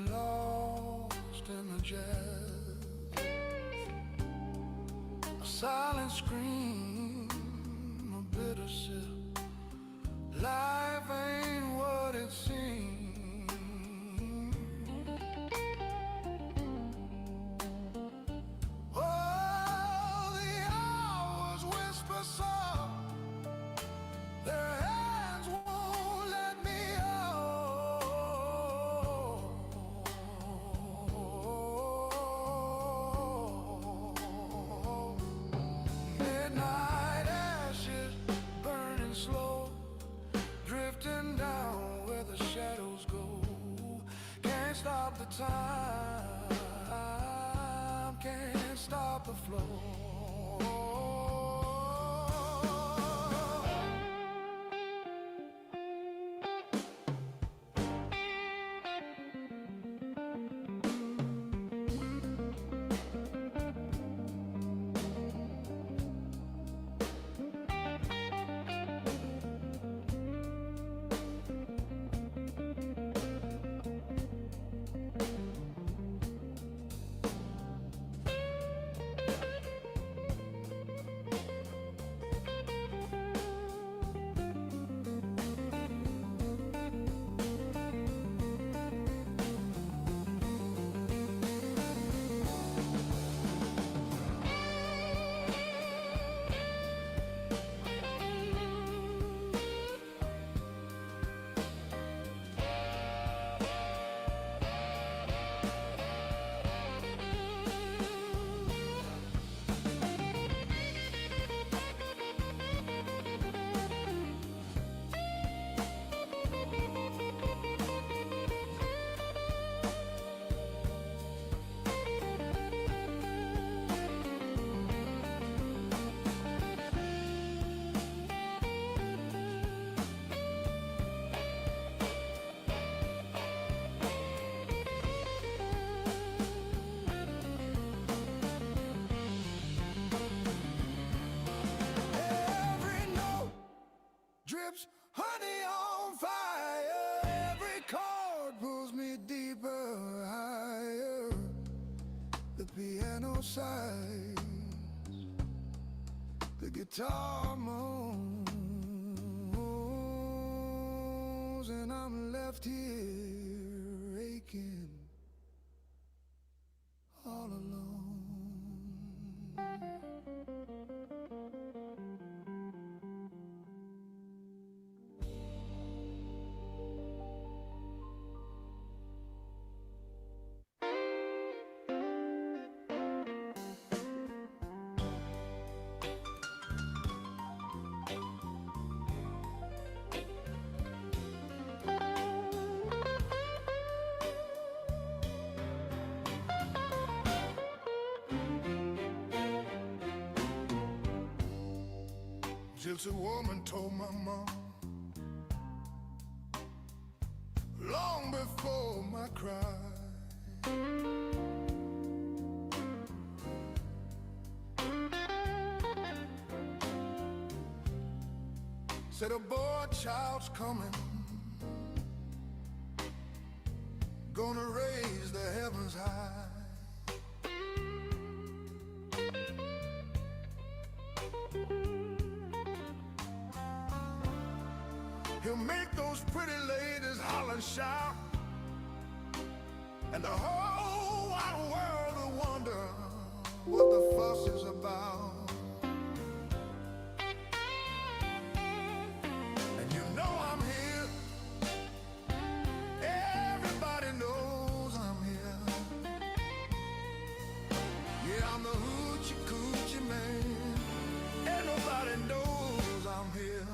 lost in the jazz. A silent scream, a bitter sip. Life ain't what it seems. Oh, the hours whisper soft, their hands won't let me out. Midnight ashes burning slow, drifting down where the shadows go. Can't stop the time, can't stop the flow. Drips honey on fire, every chord pulls me deeper, higher. The piano sighs, the guitar moans, and I'm left here aching, all alone. Gypsy woman told my mom long before my cry. Said a boy child's coming, gonna raise the heavens high. He'll make those pretty ladies holler and shout, and the whole wide world will wonder what the fuss is about. And you know I'm here, everybody knows I'm here. Yeah, I'm the hoochie coochie man. man. And nobody knows I'm here.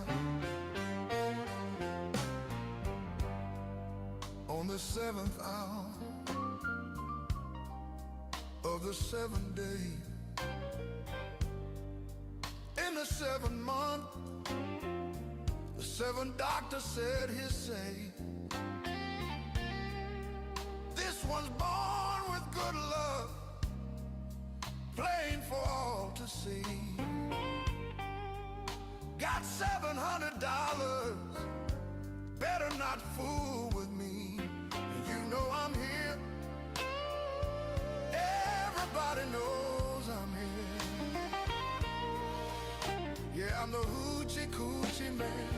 On the seventh hour of the seventh day, in the 7th month, the 7th doctor said his say. This one's born with good luck, plain for all to see. Got $700, better not fool with me. And you know I'm here, everybody knows I'm here. Yeah, I'm the hoochie coochie man,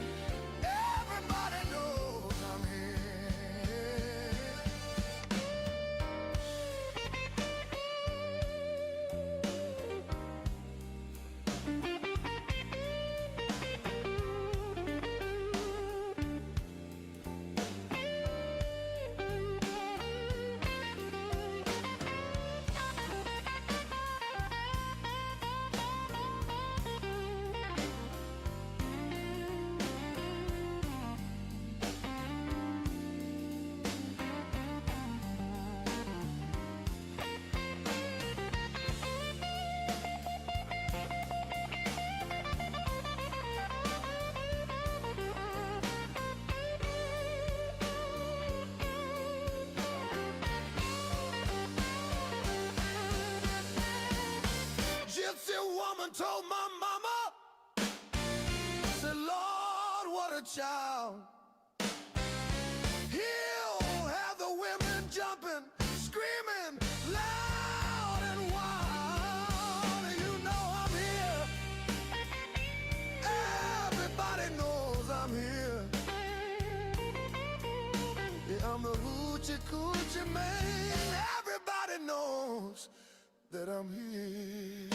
everybody knows I'm here. Gypsy woman told my mama, said, Lord, what a child. He'll have the women jumping, screaming, loud and wild. You know I'm here, everybody knows I'm here. Yeah, I'm the hoochie coochie man, everybody knows that I'm here.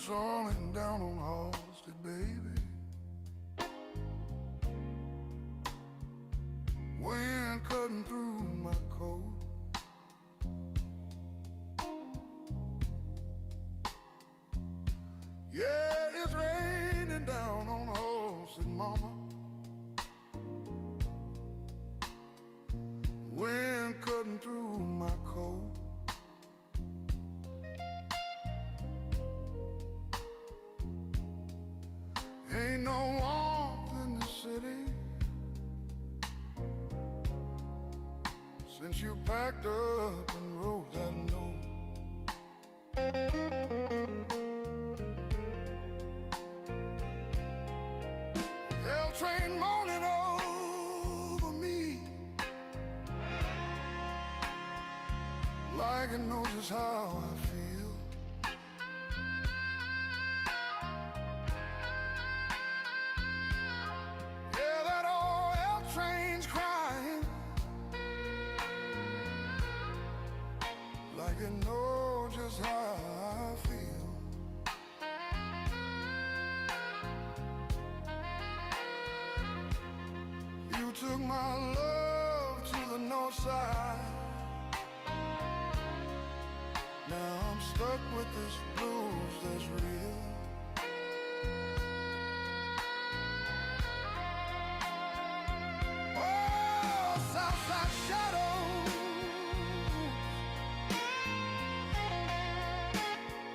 Rolling down on Halsted, baby. Wind cutting through my coat. Yeah, it's raining down on Halsted, mama. Wind cutting through my coat. Ain't no warmth in the city. since you packed up and wrote that note. L train moaning over me, like it knows just how I feel. Yeah, that old L train's crying, like it knows just how I feel. You took my love to the north side. Now I'm stuck with this blues that's real. Oh, Southside shadows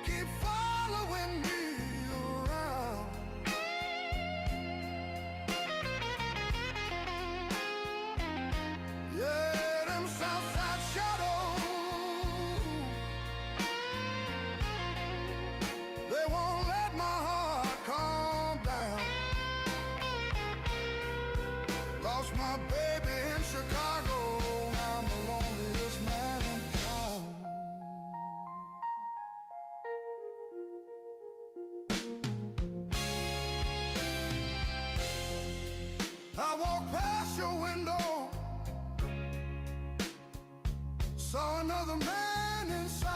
keep following me around. Yeah, them Southside shadows, they won't let my heart calm down. Lost my baby in Chicago, I'm the loneliest man in town. I walked past your window, saw another man inside.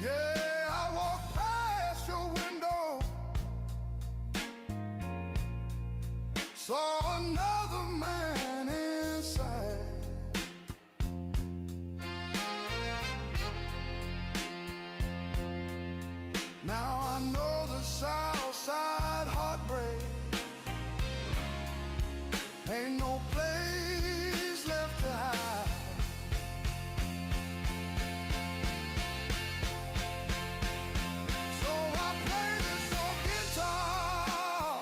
Yeah, I walked past your window, saw another man inside. Now I know the South Side heartbreak ain't no place left to hide. So I play this old guitar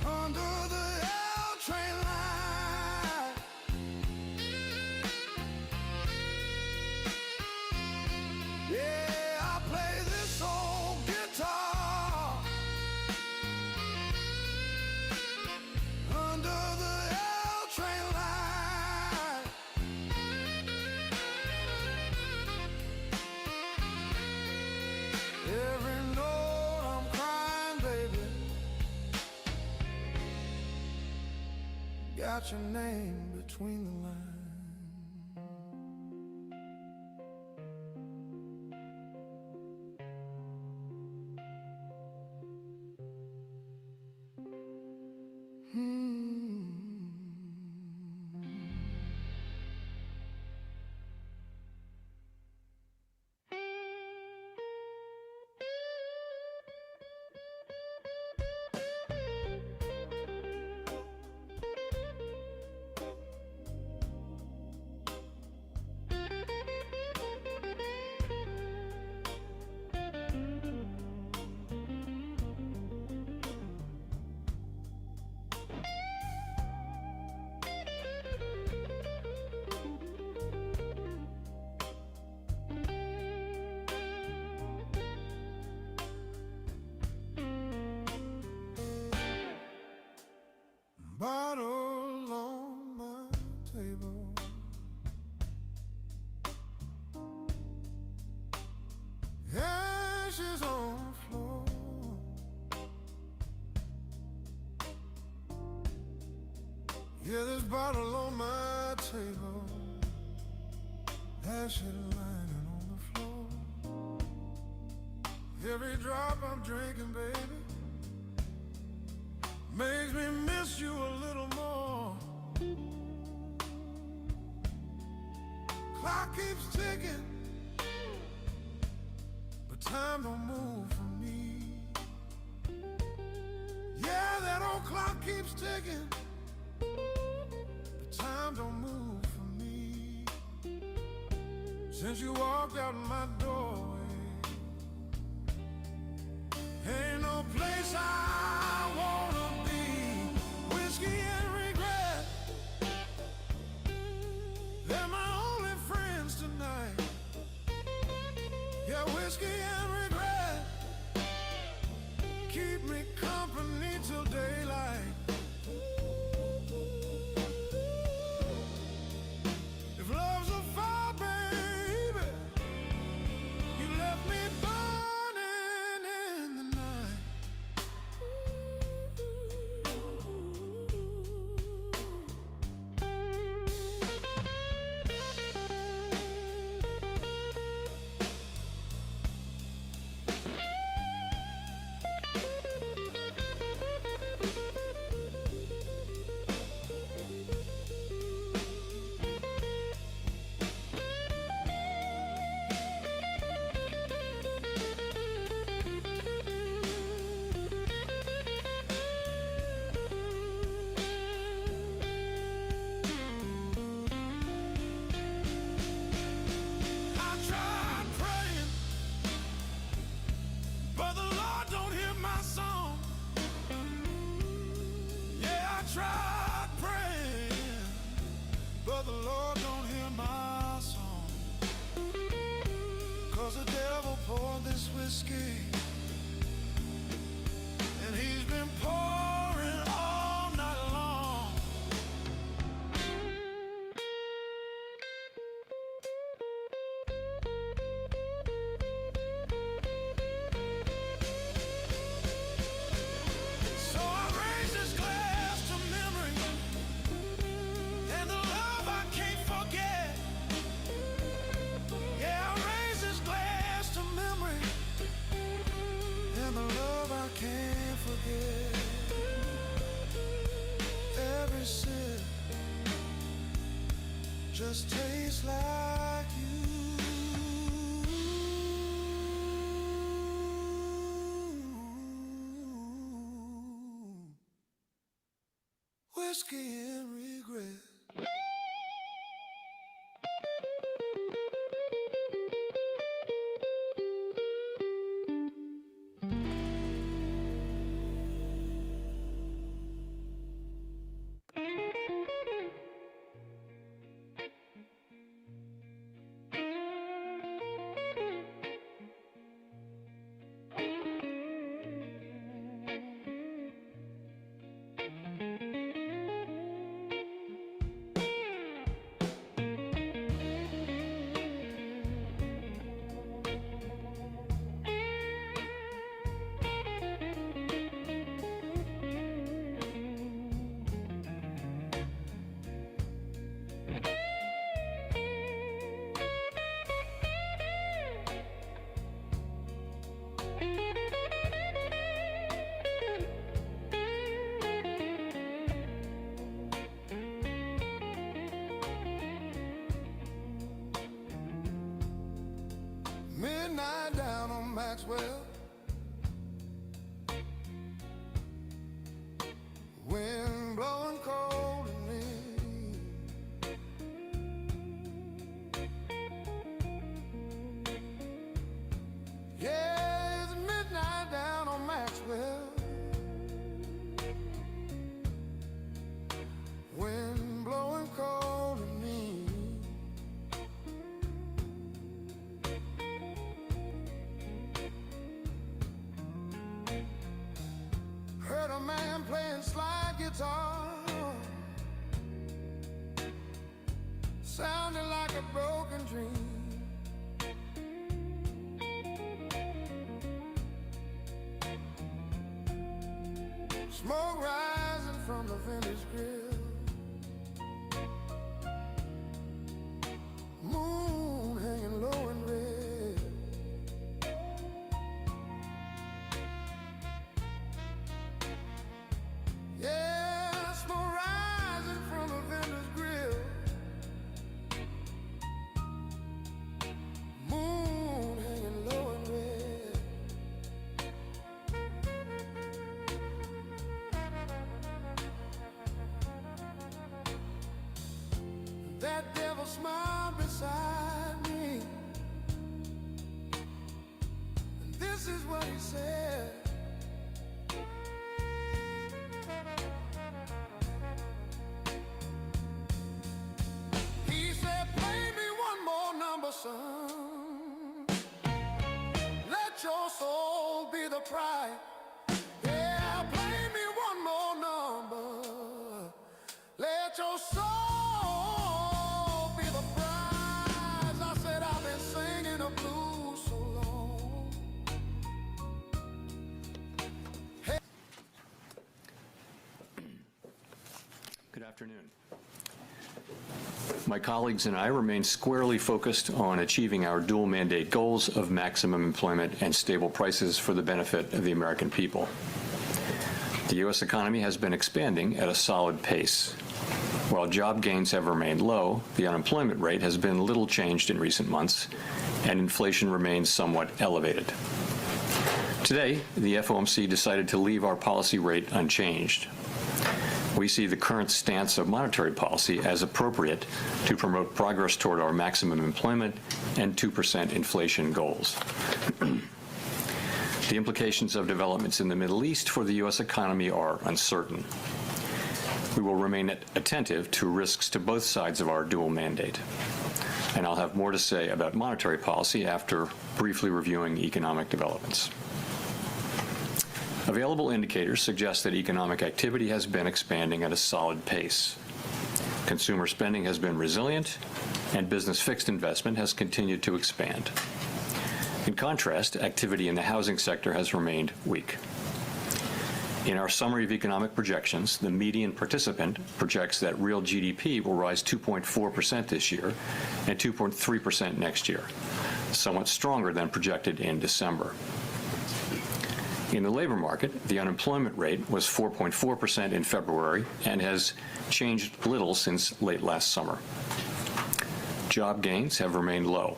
under the L train line. Yeah, I play this old guitar under the L train line. Every note I'm crying, baby, got your name between the lines. Bottle on my table, ashes on the floor. Yeah, this bottle on my table, ashes lining on the floor. Every drop I'm drinking, baby, makes me miss you a little more. Clock keeps ticking, but time don't move for me. Yeah, that old clock keeps ticking, but time don't move for me. Since you walked out my doorway, a place I wanna be. Whiskey and regret, they're my only friends tonight. Yeah, whiskey and regret keep me company till daylight. If love's a fire, baby, you left me burning in the night. I tried praying, but the Lord don't hear my song. Yeah, I tried praying, but the Lord don't hear my song. 'Cause the devil poured this whiskey, and he's been pouring all night long. So I raise this glass to memory and the love I can't forget. Yeah, I raise this glass to memory and the love I can't forget. Every sip just tastes like you. Whiskey and regret. Midnight down on Maxwell, wind blowing cold and mean. Yeah, it's midnight down on Maxwell, wind blowing cold and mean. Heard a man playing slide guitar, sounding like a broken dream. Smoke rising from the vendor's grill, moon hanging low and red. Yeah, smoke rising from a vendor's grill, moon hanging low and red. That devil smiled beside me, and this is what he said. afternoon. My colleagues and I remain squarely focused on achieving our dual mandate goals of maximum employment and stable prices for the benefit of the American people. The U.S. economy has been expanding at a solid pace. While job gains have remained low, the unemployment rate has been little changed in recent months, and inflation remains somewhat elevated. Today, the FOMC decided to leave our policy rate unchanged. We see the current stance of monetary policy as appropriate to promote progress toward our maximum employment and 2% inflation goals. The implications of developments in the Middle East for the U.S. economy are uncertain. We will remain attentive to risks to both sides of our dual mandate. And I'll have more to say about monetary policy after briefly reviewing economic developments. Available indicators suggest that economic activity has been expanding at a solid pace. Consumer spending has been resilient, and business fixed investment has continued to expand. In contrast, activity in the housing sector has remained weak. In our summary of economic projections, the median participant projects that real GDP will rise 2.4% this year and 2.3% next year, somewhat stronger than projected in December. In the labor market, the unemployment rate was 4.4% in February and has changed little since late last summer. Job gains have remained low.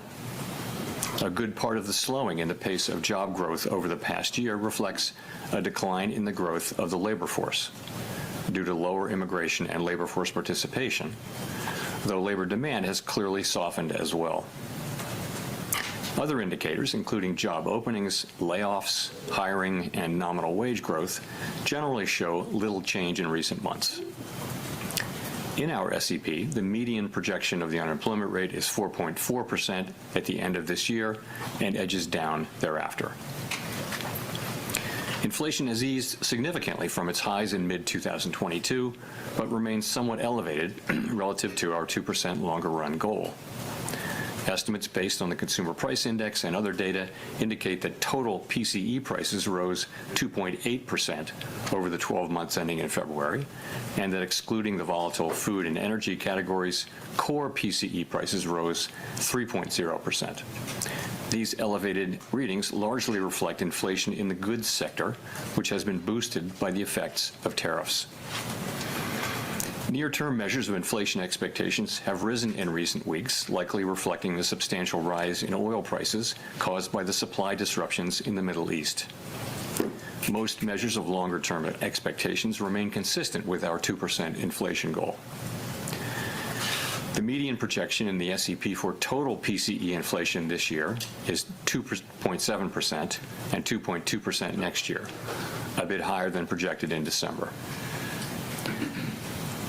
A good part of the slowing in the pace of job growth over the past year reflects a decline in the growth of the labor force due to lower immigration and labor force participation, though labor demand has clearly softened as well. Other indicators, including job openings, layoffs, hiring, and nominal wage growth, generally show little change in recent months. In our SEP, the median projection of the unemployment rate is 4.4% at the end of this year and edges down thereafter. Inflation has eased significantly from its highs in mid-2022, but remains somewhat elevated relative to our 2% longer-run goal. Estimates based on the Consumer Price Index and other data indicate that total PCE prices rose 2.8% over the 12 months ending in February, and that excluding the volatile food and energy categories, core PCE prices rose 3.0%. These elevated readings largely reflect inflation in the goods sector, which has been boosted by the effects of tariffs. Near-term measures of inflation expectations have risen in recent weeks, likely reflecting the substantial rise in oil prices caused by the supply disruptions in the Middle East. Most measures of longer-term expectations remain consistent with our 2% inflation goal. The median projection in the SEP for total PCE inflation this year is 2.7% and 2.2% next year, a bit higher than projected in December.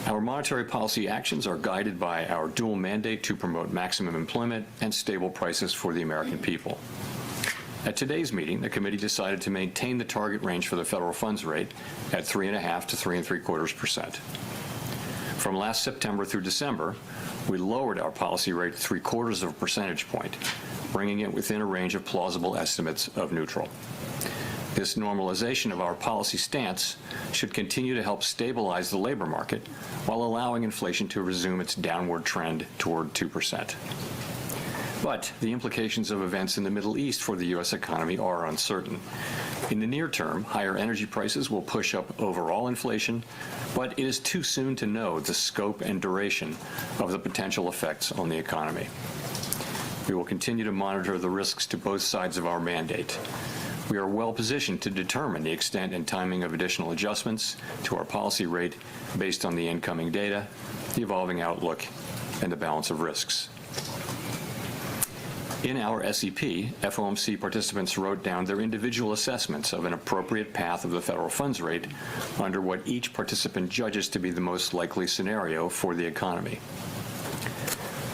Our monetary policy actions are guided by our dual mandate to promote maximum employment and stable prices for the American people. At today's meeting, the committee decided to maintain the target range for the federal funds rate at 3.5% to 3.75%. From last September through December, we lowered our policy rate 0.75 percentage point, bringing it within a range of plausible estimates of neutral. This normalization of our policy stance should continue to help stabilize the labor market while allowing inflation to resume its downward trend toward 2%. But the implications of events in the Middle East for the U.S. economy are uncertain. In the near term, higher energy prices will push up overall inflation, but it is too soon to know the scope and duration of the potential effects on the economy. We will continue to monitor the risks to both sides of our mandate. We are well positioned to determine the extent and timing of additional adjustments to our policy rate based on the incoming data, the evolving outlook, and the balance of risks. In our SEP, FOMC participants wrote down their individual assessments of an appropriate path of the federal funds rate under what each participant judges to be the most likely scenario for the economy.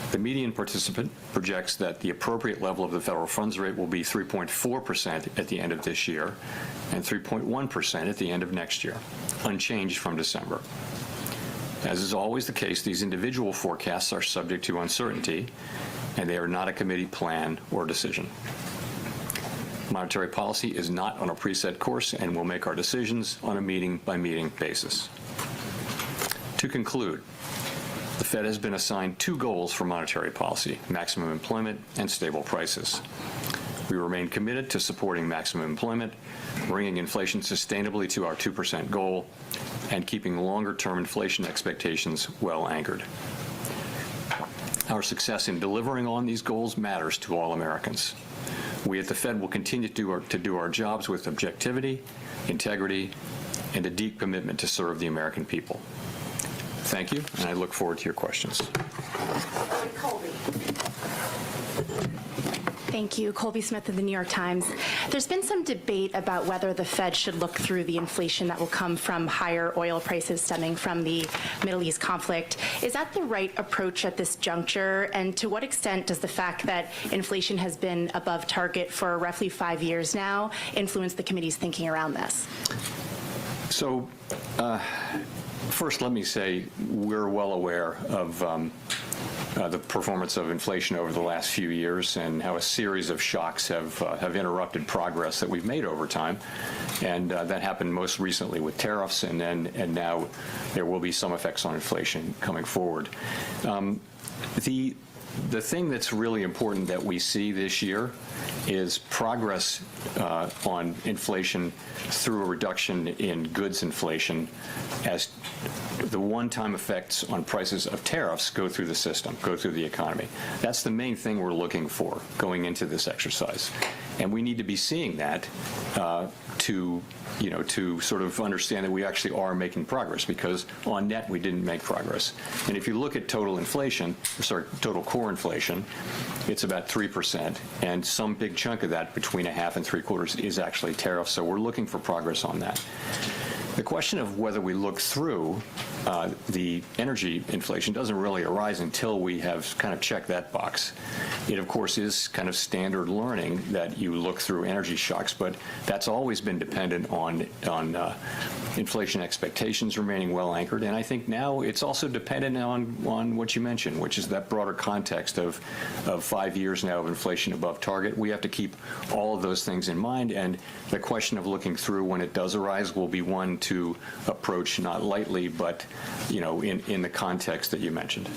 The median participant projects that the appropriate level of the federal funds rate will be 3.4% at the end of this year and 3.1% at the end of next year, unchanged from December. As is always the case, these individual forecasts are subject to uncertainty, and they are not a committee plan or decision. Monetary policy is not on a preset course, and we'll make our decisions on a meeting-by-meeting basis. To conclude, the Fed has been assigned two goals for monetary policy: maximum employment and stable prices. We remain committed to supporting maximum employment, bringing inflation sustainably to our 2% goal, and keeping longer-term inflation expectations well anchored. Our success in delivering on these goals matters to all Americans. We at the Fed will continue to do our jobs with objectivity, integrity, and a deep commitment to serve the American people. Thank you, and I look forward to your questions. Thank you. Colby Smith of the New York Times. There's been some debate about whether the Fed should look through the inflation that will come from higher oil prices stemming from the Middle East conflict. Is that the right approach at this juncture? And to what extent does the fact that inflation has been above target for roughly 5 years now influence the committee's thinking around this? So, first, let me say we're well aware of the performance of inflation over the last few years and how a series of shocks have interrupted progress that we've made over time. And that happened most recently with tariffs, and now there will be some effects on inflation coming forward. The thing that's really important that we see this year is progress on inflation through a reduction in goods inflation as the one-time effects on prices of tariffs go through the system, go through the economy. That's the main thing we're looking for going into this exercise. And we need to be seeing that to sort of understand that we actually are making progress, because on net we didn't make progress. And if you look at total inflation, total core inflation, it's about 3%, and some big chunk of that, between 1/2 and 3/4, is actually tariffs. So we're looking for progress on that. The question of whether we look through the energy inflation doesn't really arise until we have kind of checked that box. It, of course, is kind of standard learning that you look through energy shocks, but that's always been dependent on inflation expectations remaining well anchored. And I think now it's also dependent on what you mentioned, which is that broader context of 5 years now of inflation above target. We have to keep all of those things in mind, and the question of looking through when it does arise will be one to approach not lightly, but in the context that you mentioned.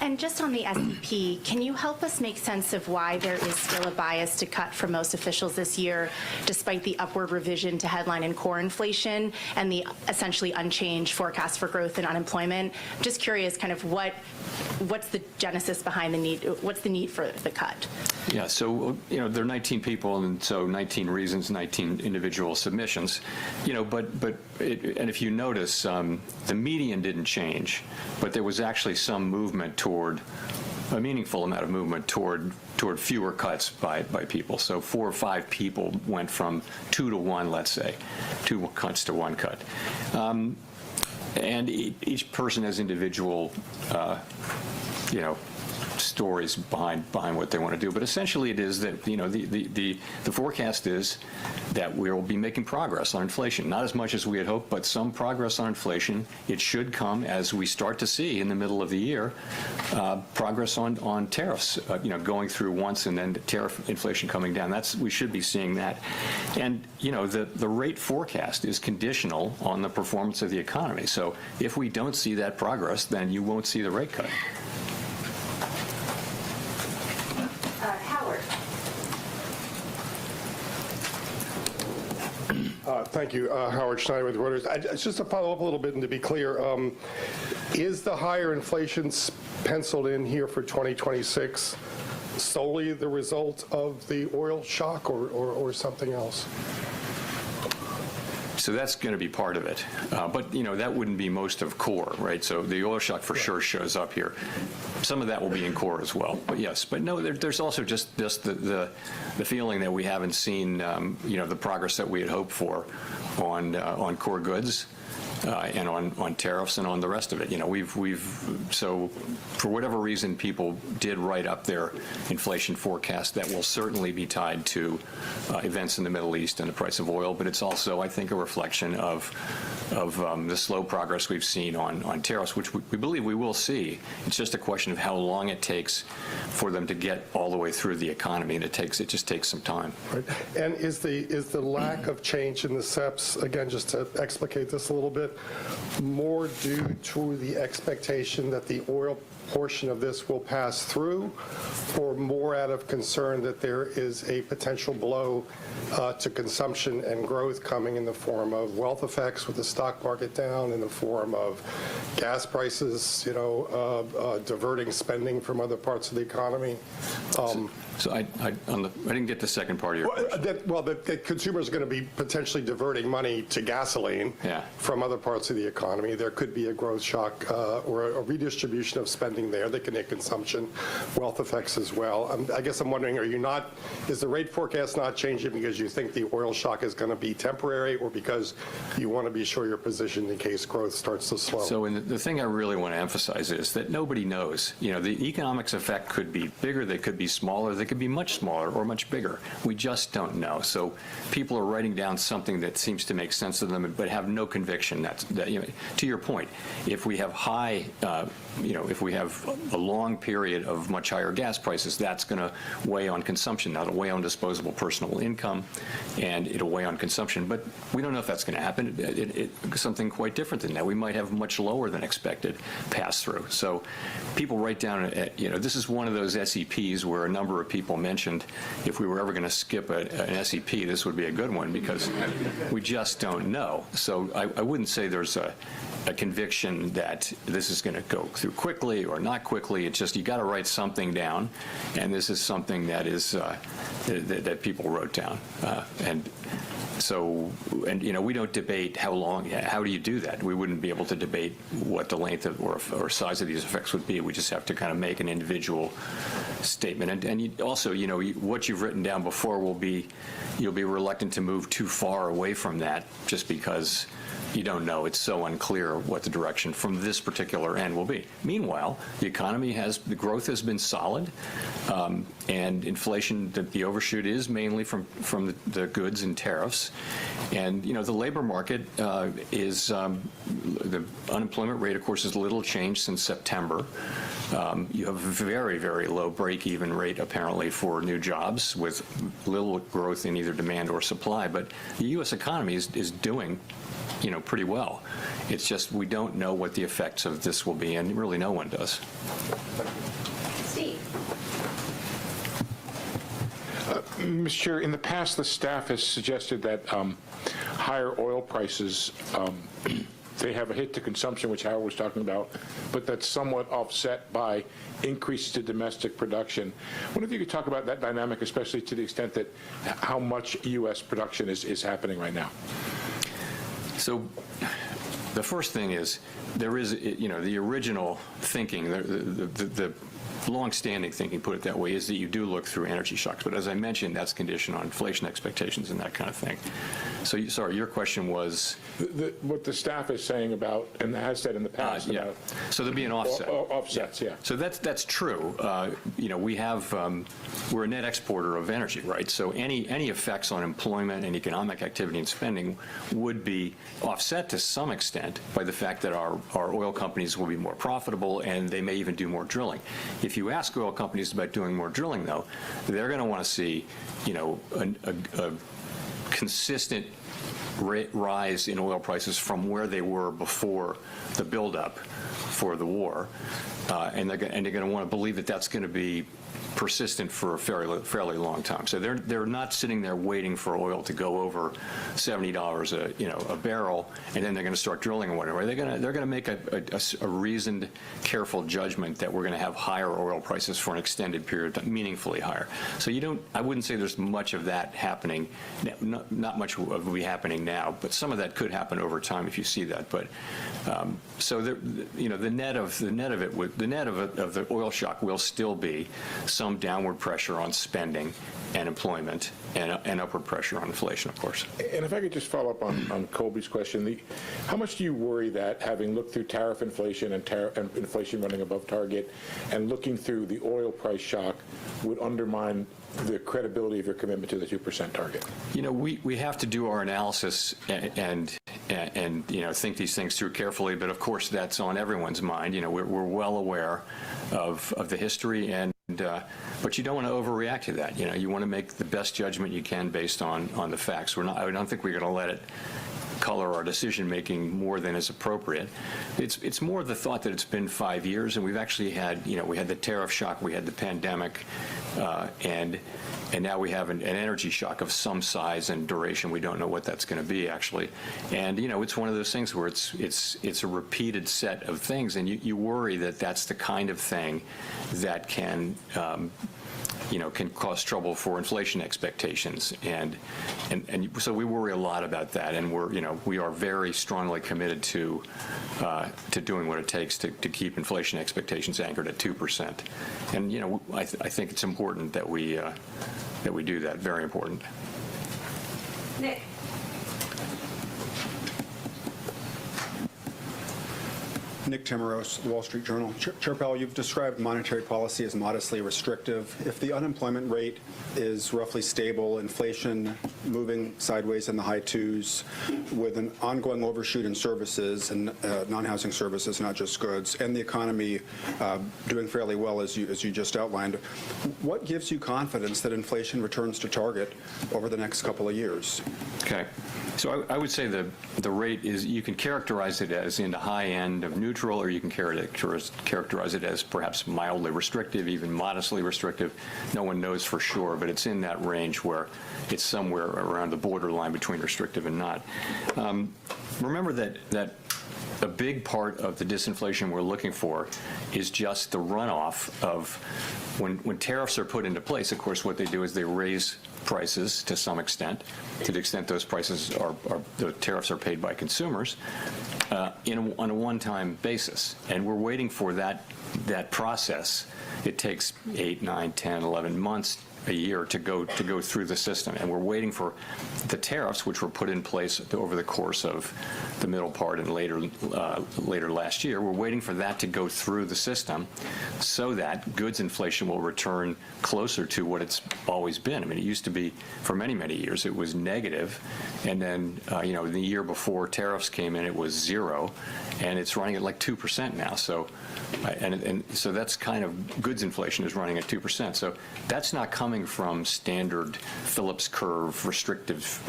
And just on the SEP, can you help us make sense of why there is still a bias to cut for most officials this year, despite the upward revision to headline and core inflation and the essentially unchanged forecast for growth and unemployment? I'm just curious, kind of what's the genesis behind the need? What's the need for the cut? Yeah, so there are 19 people, and so 19 reasons, 19 individual submissions. And if you notice, the median didn't change, but there was actually some movement toward a meaningful amount of movement toward fewer cuts by people. So 4 or 5 people went from 2 to 1, let's say, 2 cuts to 1 cut. And each person has individual, stories behind what they want to do. But essentially it is that, the forecast is that we'll be making progress on inflation. Not as much as we had hoped, but some progress on inflation. It should come as we start to see in the middle of the year progress on tariffs, going through once and then tariff inflation coming down. We should be seeing that. And, the rate forecast is conditional on the performance of the economy. So if we don't see that progress, then you won't see the rate cut. Thank you. Howard Schneider with Reuters. Just to follow up a little bit and to be clear, is the higher inflation penciled in here for 2026 solely the result of the oil shock or something else? So that's going to be part of it. But, that wouldn't be most of core, right? So the oil shock for sure shows up here. Some of that will be in core as well. But yes, but no, there's also just the feeling that we haven't seen, the progress that we had hoped for on core goods. And on tariffs and on the rest of it. So for whatever reason, people did write up their inflation forecast. That will certainly be tied to events in the Middle East and the price of oil, but it's also, I think, a reflection of the slow progress we've seen on tariffs, which we believe we will see. It's just a question of how long it takes for them to get all the way through the economy, and it just takes some time. Right. And is the lack of change in the SEPs, again, just to explicate this a little bit, more due to the expectation that the oil portion of this will pass through, or more out of concern that there is a potential blow to consumption and growth coming in the form of wealth effects with the stock market down, in the form of gas prices, diverting spending from other parts of the economy? So I didn't get the second part of your question. That consumers are going to be potentially diverting money to gasoline from other parts of the economy. There could be a growth shock or a redistribution of spending there that can hit consumption, wealth effects as well. I guess I'm wondering, is the rate forecast not changing because you think the oil shock is going to be temporary, or because you want to be sure you're positioned in case growth starts to slow? So the thing I really want to emphasize is that nobody knows. The economics effect could be bigger, they could be smaller, they could be much smaller or much bigger. We just don't know. So people are writing down something that seems to make sense to them, but have no conviction. That to your point, if we have if we have a long period of much higher gas prices, that's going to weigh on consumption. That'll weigh on disposable personal income, and it'll weigh on consumption. But we don't know if that's going to happen. Something quite different than that. We might have much lower than expected pass-through. So people write down, this is one of those SEPs where a number of people mentioned if we were ever going to skip an SEP, this would be a good one, because we just don't know. So I wouldn't say there's a conviction that this is going to go through quickly or not quickly. It's just you got to write something down, and this is something that is that people wrote down. We don't debate how long. How do you do that? We wouldn't be able to debate what the length of or size of these effects would be. We just have to kind of make an individual statement. And also, what you've written down before you'll be reluctant to move too far away from that, just because you don't know. It's so unclear what the direction from this particular end will be. Meanwhile, the growth has been solid, and inflation, the overshoot is mainly from the goods and tariffs. And, the labor market is, the unemployment rate, of course, is little changed since September. You have a very, very low break-even rate, apparently, for new jobs, with little growth in either demand or supply. But the U.S. economy is doing pretty well. It's just we don't know what the effects of this will be, and really no one does. Steve. Mr. Chair, in the past, the staff has suggested that higher oil prices, they have a hit to consumption, which Howard was talking about, but that's somewhat offset by increases to domestic production. I wonder if you could talk about that dynamic, especially to the extent that how much U.S. production is happening right now. So the first thing is there is, the original thinking, the long-standing thinking, put it that way, is that you do look through energy shocks. But as I mentioned, that's conditioned on inflation expectations and that kind of thing. So, sorry, your question was? What the staff is saying about, and has said in the past. Yeah. About so there'll be an offset. Offsets, yeah. So that's true. We're a net exporter of energy, right? So any effects on employment and economic activity and spending would be offset to some extent by the fact that our oil companies will be more profitable, and they may even do more drilling. If you ask oil companies about doing more drilling, though, they're going to want to see, a consistent rise in oil prices from where they were before the buildup for the war, and they're going to want to believe that that's going to be persistent for a fairly long time. So they're not sitting there waiting for oil to go over $70 a barrel, and then they're going to start drilling or whatever. They're going to make a reasoned, careful judgment that we're going to have higher oil prices for an extended period, meaningfully higher. So I wouldn't say there's much of that happening. Not much will be happening now, but some of that could happen over time if you see that. But so the net of the oil shock will still be some downward pressure on spending and employment, and upward pressure on inflation, of course. And if I could just follow up on Colby's question, how much do you worry that, having looked through tariff inflation and inflation running above target, and looking through the oil price shock, would undermine the credibility of your commitment to the 2% target? We have to do our analysis and think these things through carefully, but of course that's on everyone's mind. We're well aware of the history, but you don't want to overreact to that. You want to make the best judgment you can based on the facts. I don't think we're going to let it color our decision-making more than is appropriate. It's more the thought that it's been 5 years, and we've actually had, we had the tariff shock, we had the pandemic, and now we have an energy shock of some size and duration. We don't know what that's going to be, actually. And, it's one of those things where it's a repeated set of things, and you worry that that's the kind of thing that can can cause trouble for inflation expectations, and so we worry a lot about that, and we are very strongly committed to doing what it takes to keep inflation expectations anchored at 2%, and I think it's important that we do that. Very important. Nick. Nick Timoros, Wall Street Journal. Chair Powell, you've described monetary policy as modestly restrictive. If the unemployment rate is roughly stable, inflation moving sideways in the high twos, with an ongoing overshoot in services and non-housing services, not just goods, and the economy doing fairly well, as you just outlined, what gives you confidence that inflation returns to target over the next couple of years? Okay. So I would say the rate is, you can characterize it as in the high end of neutral, or you can characterize it as perhaps mildly restrictive, even modestly restrictive. No one knows for sure, but it's in that range where it's somewhere around the borderline between restrictive and not. Remember that a big part of the disinflation we're looking for is just the runoff of when tariffs are put into place. Of course, what they do is they raise prices to some extent, to the extent those prices the tariffs are paid by consumers on a one-time basis. And we're waiting for that process. It takes 8, 9, 10, 11 months, a year to go through the system, and we're waiting for the tariffs, which were put in place over the course of the middle part and later last year. We're waiting for that to go through the system, so that goods inflation will return closer to what it's always been. I mean, it used to be, for many years, it was negative, and then the year before tariffs came in, it was 0, and it's running at like 2% now. So, and so that's kind of, goods inflation is running at 2%. So that's not coming from standard Phillips curve restrictive,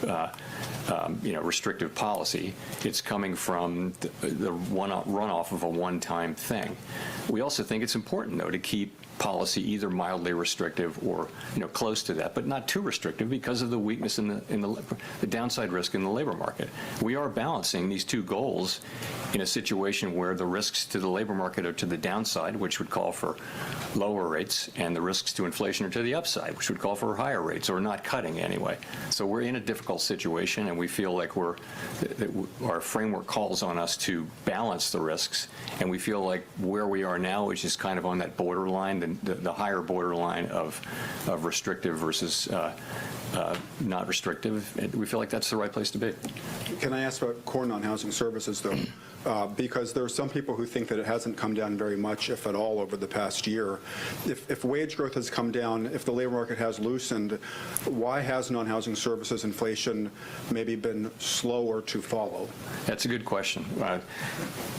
restrictive policy. It's coming from the runoff of a one-time thing. We also think it's important, though, to keep policy either mildly restrictive or close to that, but not too restrictive, because of the weakness in the downside risk in the labor market. We are balancing these two goals in a situation where the risks to the labor market are to the downside, which would call for lower rates, and the risks to inflation are to the upside, which would call for higher rates, or not cutting anyway. So we're in a difficult situation, and we feel like our framework calls on us to balance the risks, and we feel like where we are now, which is kind of on that borderline, the higher borderline of restrictive versus not restrictive, we feel like that's the right place to be. Can I ask about core non-housing services, though? Because there are some people who think that it hasn't come down very much, if at all, over the past year. If wage growth has come down, if the labor market has loosened, why has non-housing services inflation maybe been slower to follow? That's a good question.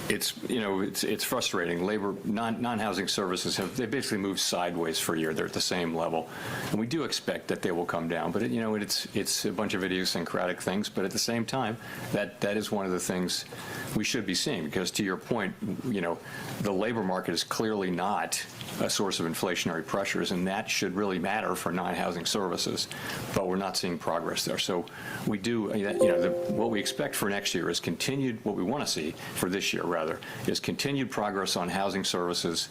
It's frustrating. Non-housing services they basically moved sideways for a year. They're at the same level, and we do expect that they will come down. But it's a bunch of idiosyncratic things. But at the same time, that is one of the things we should be seeing, because to your point, the labor market is clearly not a source of inflationary pressures, and that should really matter for non-housing services, but we're not seeing progress there. So we do, what we expect for next year is continued, what we want to see for this year rather, is continued progress on housing services,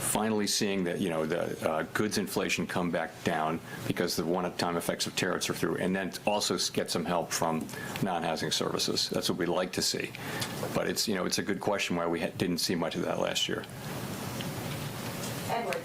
finally seeing that the goods inflation come back down because the one-time effects of tariffs are through, and then also get some help from non-housing services. That's what we'd like to see, but it's a good question why we didn't see much of that last year. Edward.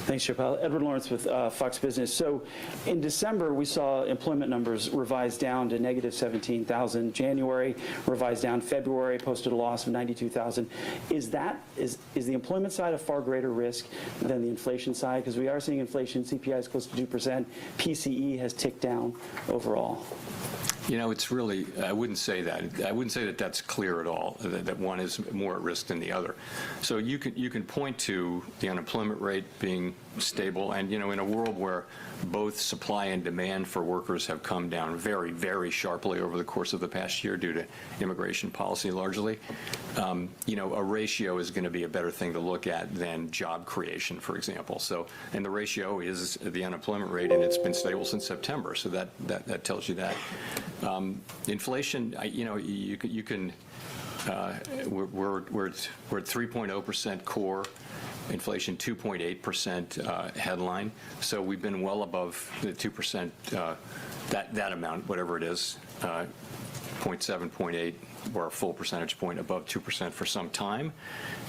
Thanks, Chair Powell. Edward Lawrence with Fox Business. So in December, we saw employment numbers revised down to negative 17,000. January revised down. February posted a loss of 92,000. Is the employment side a far greater risk than the inflation side? Because we are seeing inflation, CPI is close to 2%. PCE has ticked down overall. It's really, I wouldn't say that. I wouldn't say that that's clear at all, that one is more at risk than the other. So you can point to the unemployment rate being stable, and, in a world where both supply and demand for workers have come down very, very sharply over the course of the past year due to immigration policy largely, a ratio is going to be a better thing to look at than job creation, for example. So, and the ratio is the unemployment rate, and it's been stable since September, so that tells you that. Inflation, you can we're at 3.0% core. Inflation 2.8% headline. So we've been well above the 2%, that amount, whatever it is, 0.7, 0.8, or a full percentage point above 2% for some time.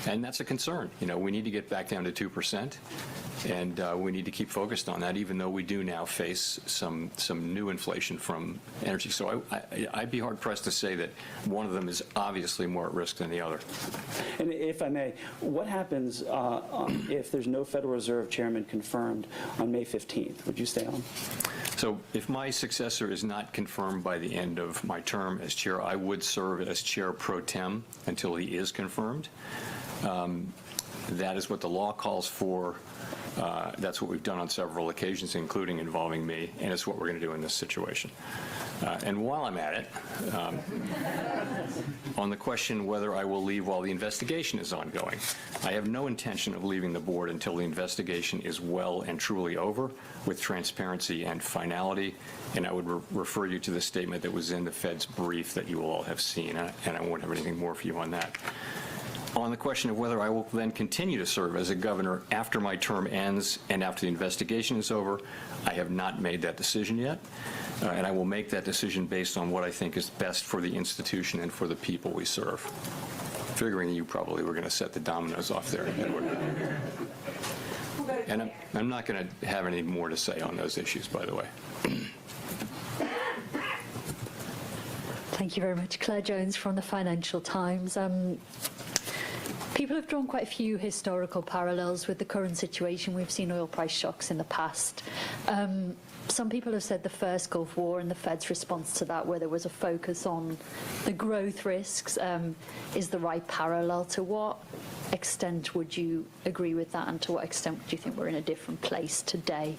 And that's a concern. We need to get back down to 2%. And we need to keep focused on that, even though we do now face some new inflation from energy. So I'd be hard-pressed to say that one of them is obviously more at risk than the other. And if I may, what happens if there's no Federal Reserve chairman confirmed on May 15th? Would you stay on? So if my successor is not confirmed by the end of my term as chair, I would serve as chair pro tem until he is confirmed. That is what the law calls for. That's what we've done on several occasions, including involving me, and it's what we're going to do in this situation. And while I'm at it, on the question whether I will leave while the investigation is ongoing, I have no intention of leaving the board until the investigation is well and truly over, with transparency and finality. And I would refer you to the statement that was in the Fed's brief that you will all have seen, and I won't have anything more for you on that. On the question of whether I will then continue to serve as a governor after my term ends and after the investigation is over, I have not made that decision yet, and I will make that decision based on what I think is best for the institution and for the people we serve. Figuring you probably were going to set the dominoes off there, Edward. And I'm not going to have any more to say on those issues, by the way. Thank you very much. Claire Jones from the Financial Times. People have drawn quite a few historical parallels with the current situation. We've seen oil price shocks in the past. Some people have said the first Gulf War and the Fed's response to that, where there was a focus on the growth risks, is the right parallel. To what extent would you agree with that, and to what extent do you think we're in a different place today?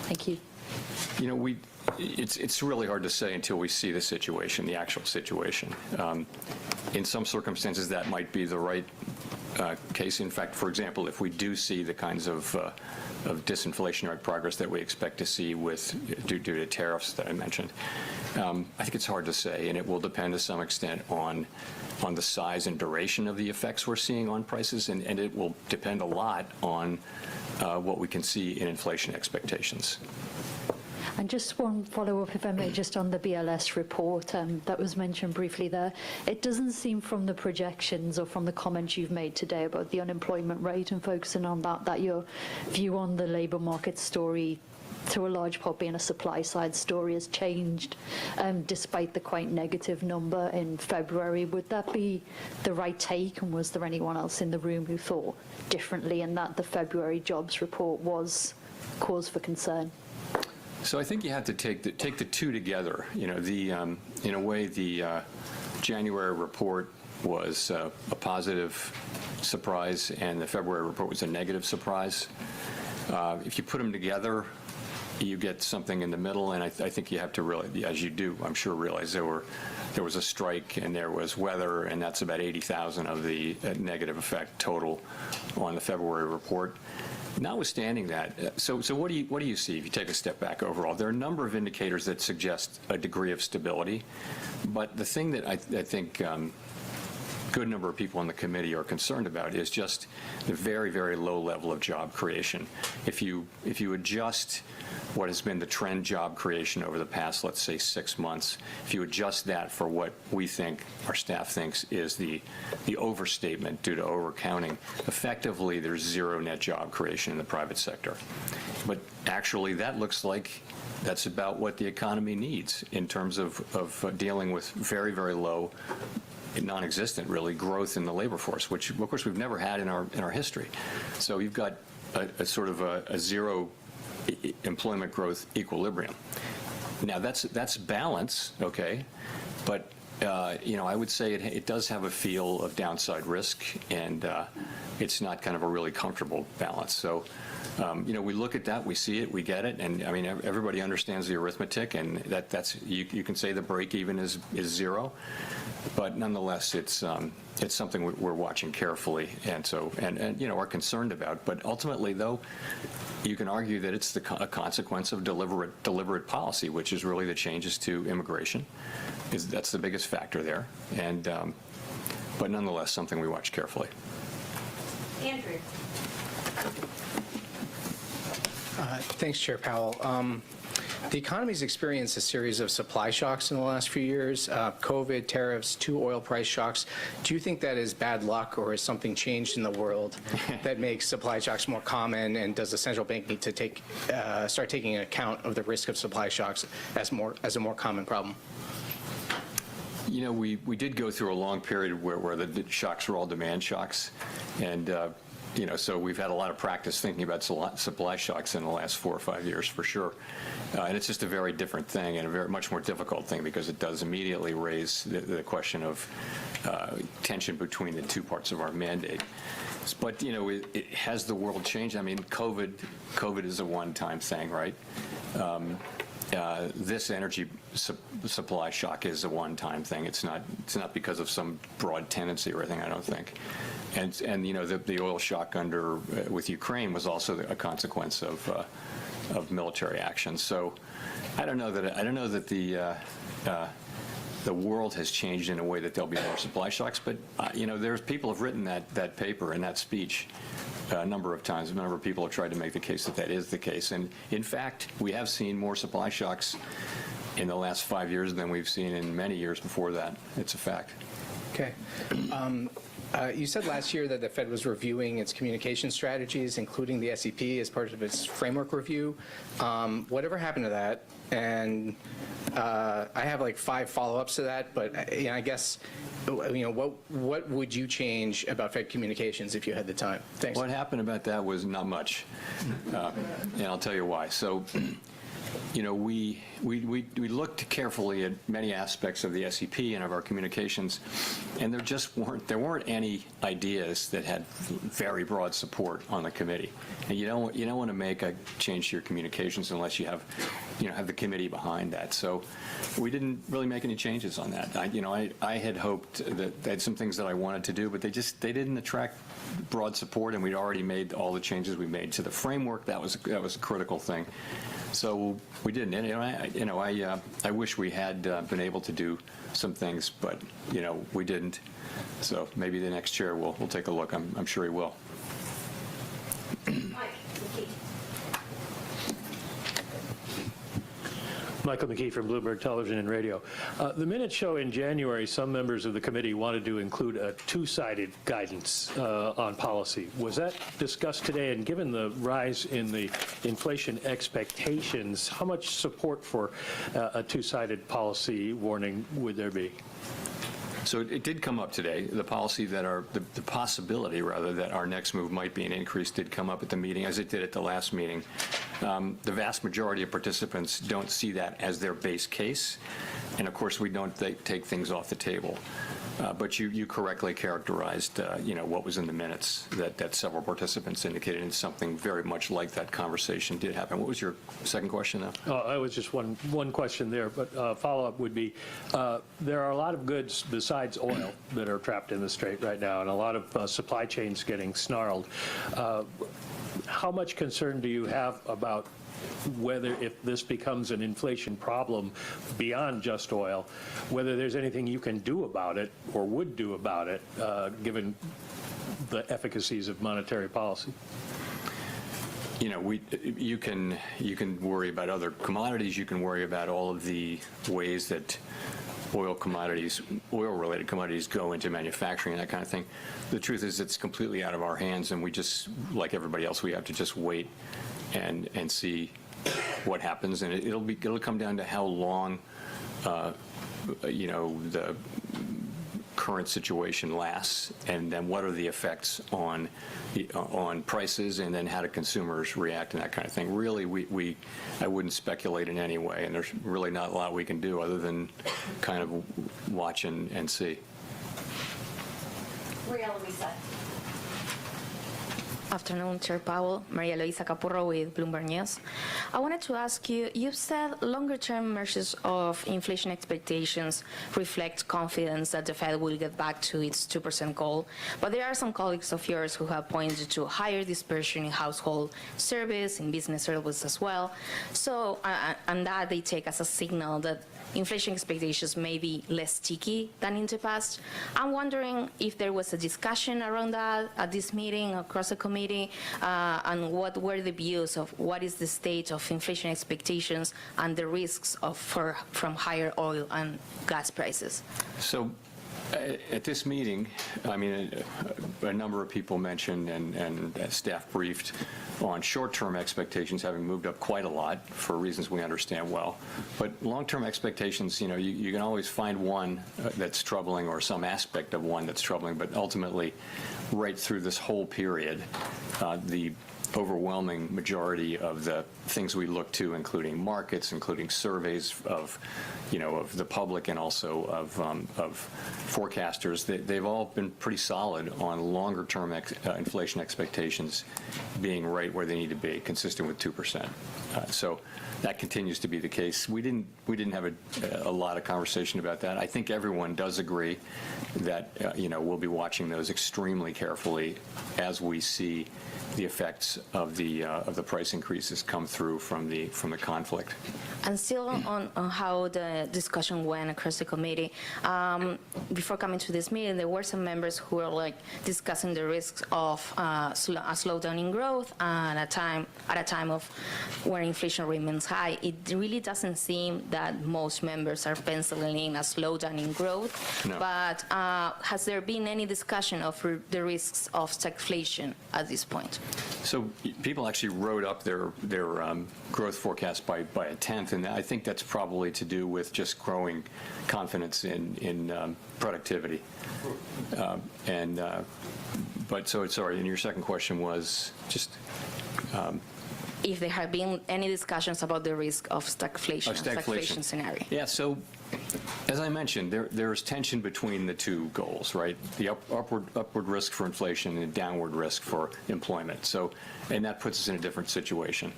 Thank you. It's really hard to say until we see the situation, the actual situation. In some circumstances, that might be the right case. In fact, for example, if we do see the kinds of disinflationary progress that we expect to see due to tariffs that I mentioned, I think it's hard to say, and it will depend to some extent on the size and duration of the effects we're seeing on prices, and it will depend a lot on what we can see in inflation expectations. And just one follow-up, if I may, just on the BLS report that was mentioned briefly there. It doesn't seem from the projections or from the comments you've made today about the unemployment rate and focusing on that your view on the labour market story, to a large part being a supply-side story, has changed despite the quite negative number in February. Would that be the right take, and was there anyone else in the room who thought differently, and that the February jobs report was cause for concern? So I think you have to take the two together. In a way, the January report was a positive surprise, and the February report was a negative surprise. If you put them together, you get something in the middle, and I think you have to really, as you do, I'm sure, realize there was a strike and there was weather, and that's about 80,000 of the negative effect total on the February report. Notwithstanding that, so what do you see if you take a step back overall? There are a number of indicators that suggest a degree of stability, but the thing that I think good number of people on the committee are concerned about is just the very, very low level of job creation. If you adjust what has been the trend job creation over the past, let's say, 6 months, if you adjust that for what we think, our staff thinks, is the overstatement due to overcounting, effectively there's zero net job creation in the private sector. But actually that looks like that's about what the economy needs in terms of dealing with very, very low, non-existent, really, growth in the labor force, which, of course, we've never had in our history. So you've got a sort of a zero employment growth equilibrium. Now, that's balance, okay? But, I would say it does have a feel of downside risk, and it's not kind of a really comfortable balance. So, we look at that, we see it, we get it, and, everybody understands the arithmetic, and that's you can say the break even is zero, but nonetheless, it's something we're watching carefully, and so, and are concerned about. But ultimately, though, you can argue that it's a consequence of deliberate policy, which is really the changes to immigration. That's the biggest factor there, and but nonetheless, something we watch carefully. Andrew. Thanks, Chair Powell. The economy's experienced a series of supply shocks in the last few years, COVID, tariffs, 2 oil price shocks. Do you think that is bad luck, or has something changed in the world that makes supply shocks more common, and does the central bank need to start taking account of the risk of supply shocks as a more common problem? We did go through a long period where the shocks were all demand shocks, and so we've had a lot of practice thinking about supply shocks in the last 4 or 5 years, for sure. And it's just a very different thing, and a much more difficult thing, because it does immediately raise the question of tension between the two parts of our mandate. But, has the world changed? COVID is a one-time thing, right? This energy supply shock is a one-time thing. It's not because of some broad tendency or anything, I don't think. And the oil shock with Ukraine was also a consequence of military action. So I don't know that the world has changed in a way that there'll be more supply shocks. But there's people have written that paper and that speech a number of times. A number of people have tried to make the case that is the case. And in fact, we have seen more supply shocks in the last 5 years than we've seen in many years before that. It's a fact. Okay. You said last year that the Fed was reviewing its communication strategies, including the SEP, as part of its framework review. Whatever happened to that? And I have like 5 follow-ups to that, but I guess, what would you change about Fed communications if you had the time? Thanks. What happened about that was not much, and I'll tell you why. So, we looked carefully at many aspects of the SEP and of our communications, and there weren't any ideas that had very broad support on the committee. And you don't want to make a change to your communications unless you have the committee behind that. So we didn't really make any changes on that. I had hoped that they had some things that I wanted to do, but they didn't attract broad support, and we'd already made all the changes we made to the framework. That was a critical thing. So we didn't. And, I wish we had been able to do some things, but we didn't. So maybe the next chair will take a look. I'm sure he will. Michael McKee from Bloomberg Television and Radio. The minutes show in January some members of the committee wanted to include a two-sided guidance on policy. Was that discussed today? And given the rise in the inflation expectations, how much support for a two-sided policy warning would there be? So it did come up today. The policy that the possibility, rather, that our next move might be an increase did come up at the meeting, as it did at the last meeting. The vast majority of participants don't see that as their base case, and of course we don't take things off the table. But you correctly characterized, what was in the minutes that several participants indicated, and something very much like that conversation did happen. What was your second question, though? I was just one question there, but follow-up would be, there are a lot of goods besides oil that are trapped in the Strait right now, and a lot of supply chains getting snarled. How much concern do you have about whether, if this becomes an inflation problem beyond just oil, whether there's anything you can do about it or would do about it, given the efficacies of monetary policy? You can worry about other commodities. You can worry about all of the ways that oil-related commodities go into manufacturing and that kind of thing. The truth is, it's completely out of our hands, and we just, like everybody else, we have to just wait and see what happens, and it'll come down to how long the current situation lasts, and then what are the effects on prices, and then how do consumers react and that kind of thing. Really, I wouldn't speculate in any way, and there's really not a lot we can do other than kind of watch and see. Afternoon, Chair Powell. Maria Luisa Capurro with Bloomberg News. I wanted to ask you, you've said longer-term measures of inflation expectations reflect confidence that the Fed will get back to its 2% goal, but there are some colleagues of yours who have pointed to higher dispersion in household service, in business service as well. So, and that they take as a signal that inflation expectations may be less sticky than in the past. I'm wondering if there was a discussion around that at this meeting across the committee, and what were the views of what is the state of inflation expectations and the risks from higher oil and gas prices. So at this meeting, I mean, a number of people mentioned and staff briefed on short-term expectations having moved up quite a lot for reasons we understand well. But long-term expectations, you know, you can always find one that's troubling or some aspect of one that's troubling, but ultimately, right through this whole period, the overwhelming majority of the things we look to, including markets, including surveys of, you know, of the public and also of forecasters, they've all been pretty solid on longer-term inflation expectations being right where they need to be, consistent with 2%. So that continues to be the case. We didn't have a lot of conversation about that. I think everyone does agree that you know, we'll be watching those extremely carefully as we see the effects of the price increases come through from the conflict. And still on how the discussion went across the committee, before coming to this meeting, there were some members who were like discussing the risks of a slowdown in growth and at a time of where inflation remains high. It really doesn't seem that most members are penciling in a slowdown in growth. No. But has there been any discussion of the risks of stagflation at this point? So people actually wrote up their growth forecast by a tenth, and I think that's probably to do with just growing confidence in productivity. But so sorry, and your second question was just. If there have been any discussions about the risk of stagflation scenario. Yeah, so as I mentioned, there's tension between the two goals, right? The upward risk for inflation and downward risk for employment. So, and that puts us in a different situation.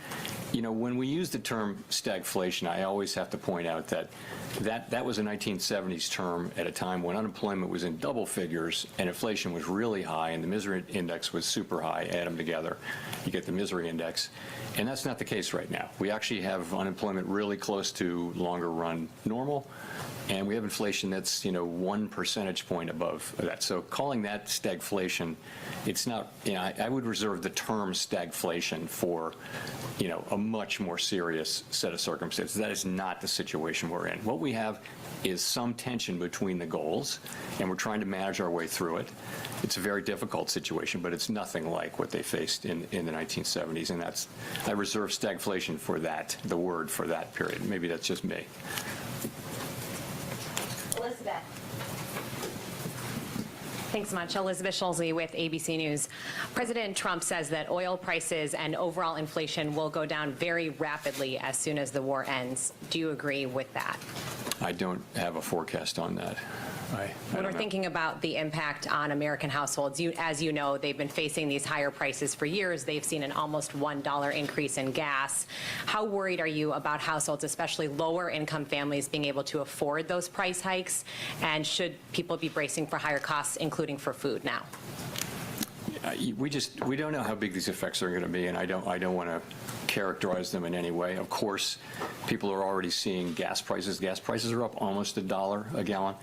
You know, when we use the term stagflation, I always have to point out that was a 1970s term at a time when unemployment was in double figures and inflation was really high and the misery index was super high. Add them together, you get the misery index. And that's not the case right now. We actually have unemployment really close to longer run normal, and we have inflation that's, you know, 1 percentage point above that. So calling that stagflation, it's not, you know, I would reserve the term stagflation for, you know, a much more serious set of circumstances. That is not the situation we're in. What we have is some tension between the goals, and we're trying to manage our way through it. It's a very difficult situation, but it's nothing like what they faced in the 1970s, and that's, I reserve stagflation for that, the word for that period. Maybe that's just me. Elizabeth. Thanks so much. Elizabeth Schulze with ABC News. President Trump says that oil prices and overall inflation will go down very rapidly as soon as the war ends. Do you agree with that? I don't have a forecast on that. When we're thinking about the impact on American households, as you know, they've been facing these higher prices for years. They've seen an almost $1 increase in gas. How worried are you about households, especially lower income families, being able to afford those price hikes? And should people be bracing for higher costs, including for food now? We don't know how big these effects are going to be, and I don't want to characterize them in any way. Of course, people are already seeing gas prices. Gas prices are up almost $1 a gallon.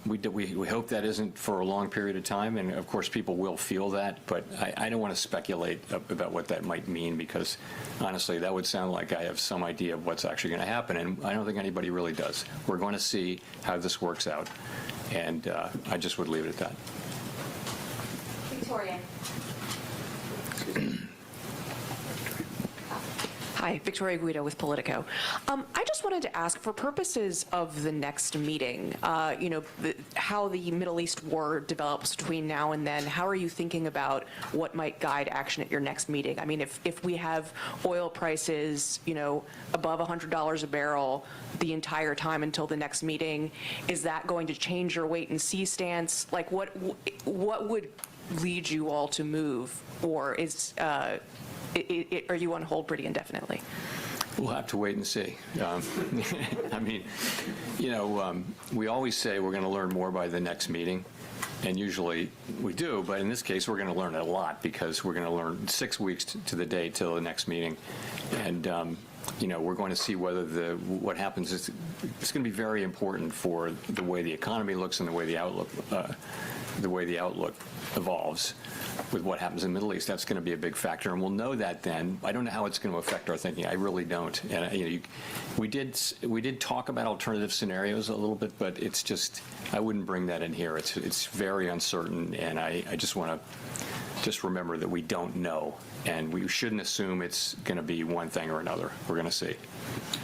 We hope that isn't for a long period of time, and of course people will feel that, but I don't want to speculate about what that might mean, because honestly that would sound like I have some idea of what's actually going to happen, and I don't think anybody really does. We're going to see how this works out, and I just would leave it at that. Victoria. Hi, Victoria Guido with Politico. I just wanted to ask, for purposes of the next meeting, how the Middle East war develops between now and then, how are you thinking about what might guide action at your next meeting? I mean, if we have oil prices, above $100 a barrel the entire time until the next meeting, is that going to change your wait-and-see stance? Like, what would lead you all to move, or are you on hold pretty indefinitely? We'll have to wait and see. I mean, we always say we're going to learn more by the next meeting, and usually we do, but in this case, we're going to learn a lot because we're going to learn 6 weeks to the day till the next meeting. And, we're going to see whether what happens is it's going to be very important for the way the economy looks and the way the outlook evolves with what happens in the Middle East. That's going to be a big factor, and we'll know that then. I don't know how it's going to affect our thinking. I really don't. And we did talk about alternative scenarios a little bit, but it's just, I wouldn't bring that in here. It's very uncertain, and I just want to remember that we don't know, and we shouldn't assume it's going to be one thing or another. We're going to see.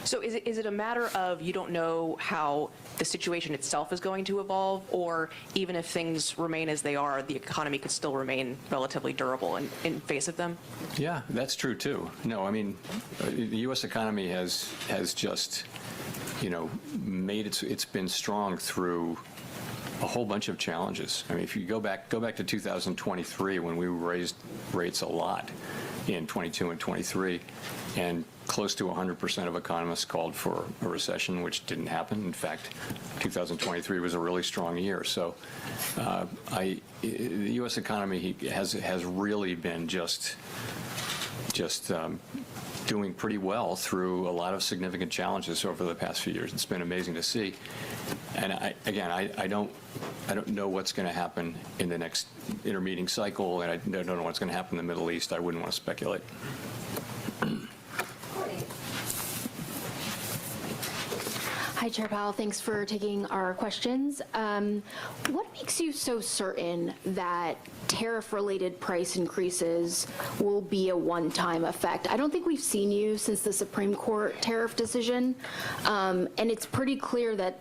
So is it a matter of you don't know how the situation itself is going to evolve, or even if things remain as they are, the economy could still remain relatively durable in face of them? Yeah, that's true too. No, I mean, the U.S. economy has just, made it's been strong through a whole bunch of challenges. I mean, if you go back to 2023 when we raised rates a lot in 22 and 23, and close to 100% of economists called for a recession, which didn't happen. In fact, 2023 was a really strong year. So the U.S. economy has really been just doing pretty well through a lot of significant challenges over the past few years. It's been amazing to see. And I don't know what's going to happen in the next intermeeting cycle, and I don't know what's going to happen in the Middle East. I wouldn't want to speculate. Hi, Chair Powell. Thanks for taking our questions. What makes you so certain that tariff-related price increases will be a one-time effect? I don't think we've seen you since the Supreme Court tariff decision, and it's pretty clear that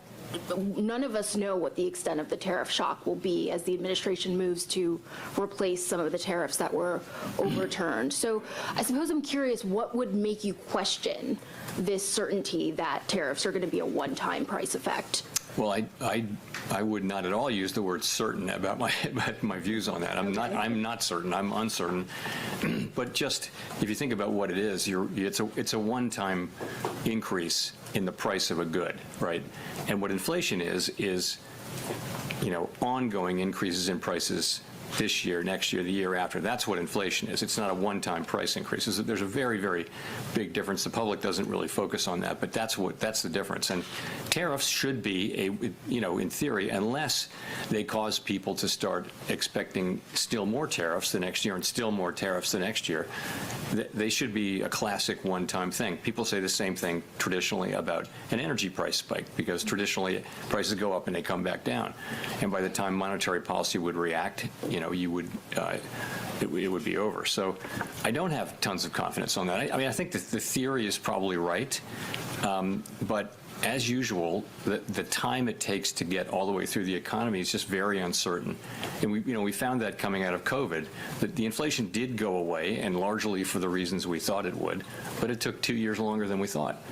none of us know what the extent of the tariff shock will be as the administration moves to replace some of the tariffs that were overturned. So I suppose I'm curious, what would make you question this certainty that tariffs are going to be a one-time price effect? Well, I would not at all use the word certain about my views on that. I'm not certain. I'm uncertain. But just if you think about what it is, it's a one-time increase in the price of a good, right? And what inflation is ongoing increases in prices this year, next year, the year after. That's what inflation is. It's not a one-time price increase. There's a very, very big difference. The public doesn't really focus on that, but that's the difference. And tariffs should be in theory, unless they cause people to start expecting still more tariffs the next year and still more tariffs the next year, they should be a classic one-time thing. People say the same thing traditionally about an energy price spike, because traditionally prices go up and they come back down. And by the time monetary policy would react, it would be over. So I don't have tons of confidence on that. I mean, I think that the theory is probably right, but as usual, the time it takes to get all the way through the economy is just very uncertain. And we found that coming out of COVID, that the inflation did go away, and largely for the reasons we thought it would, but it took 2 years longer than we thought.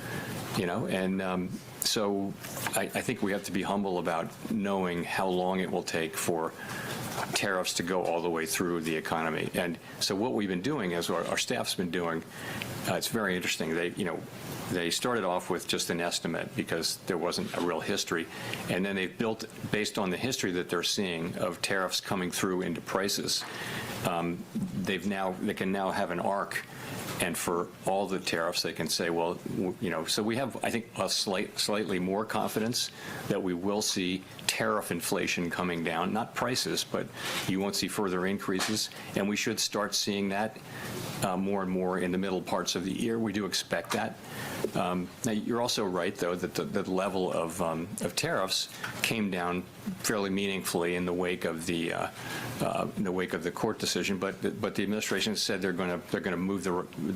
So I think we have to be humble about knowing how long it will take for tariffs to go all the way through the economy. And so what we've been doing, as our staff's been doing, it's very interesting. They started off with just an estimate because there wasn't a real history, and then they've built, based on the history that they're seeing of tariffs coming through into prices, they can now have an arc, and for all the tariffs they can say, well, so we have, I think, a slightly more confidence that we will see tariff inflation coming down, not prices, but you won't see further increases, and we should start seeing that more and more in the middle parts of the year. We do expect that. Now, you're also right, though, that the level of tariffs came down fairly meaningfully in the wake of the court decision. But the administration said they're going to move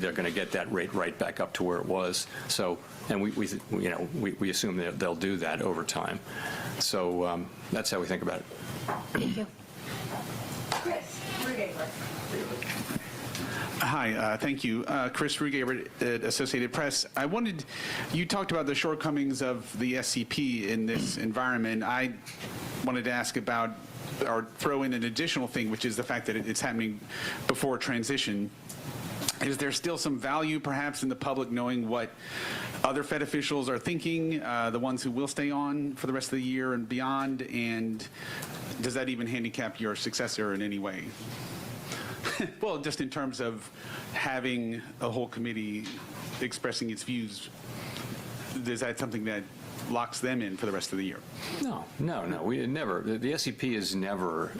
they're going to get that rate right back up to where it was. So, and we assume that they'll do that over time. So that's how we think about it. Thank you. Hi, thank you. Chris Rugaber at Associated Press. You talked about the shortcomings of the SCP in this environment. I wanted to ask about, or throw in an additional thing, which is the fact that it's happening before transition. Is there still some value, perhaps, in the public knowing what other Fed officials are thinking, the ones who will stay on for the rest of the year and beyond? And does that even handicap your successor in any way? Well, just in terms of having a whole committee expressing its views, is that something that locks them in for the rest of the year? No. We never. The SEP is never.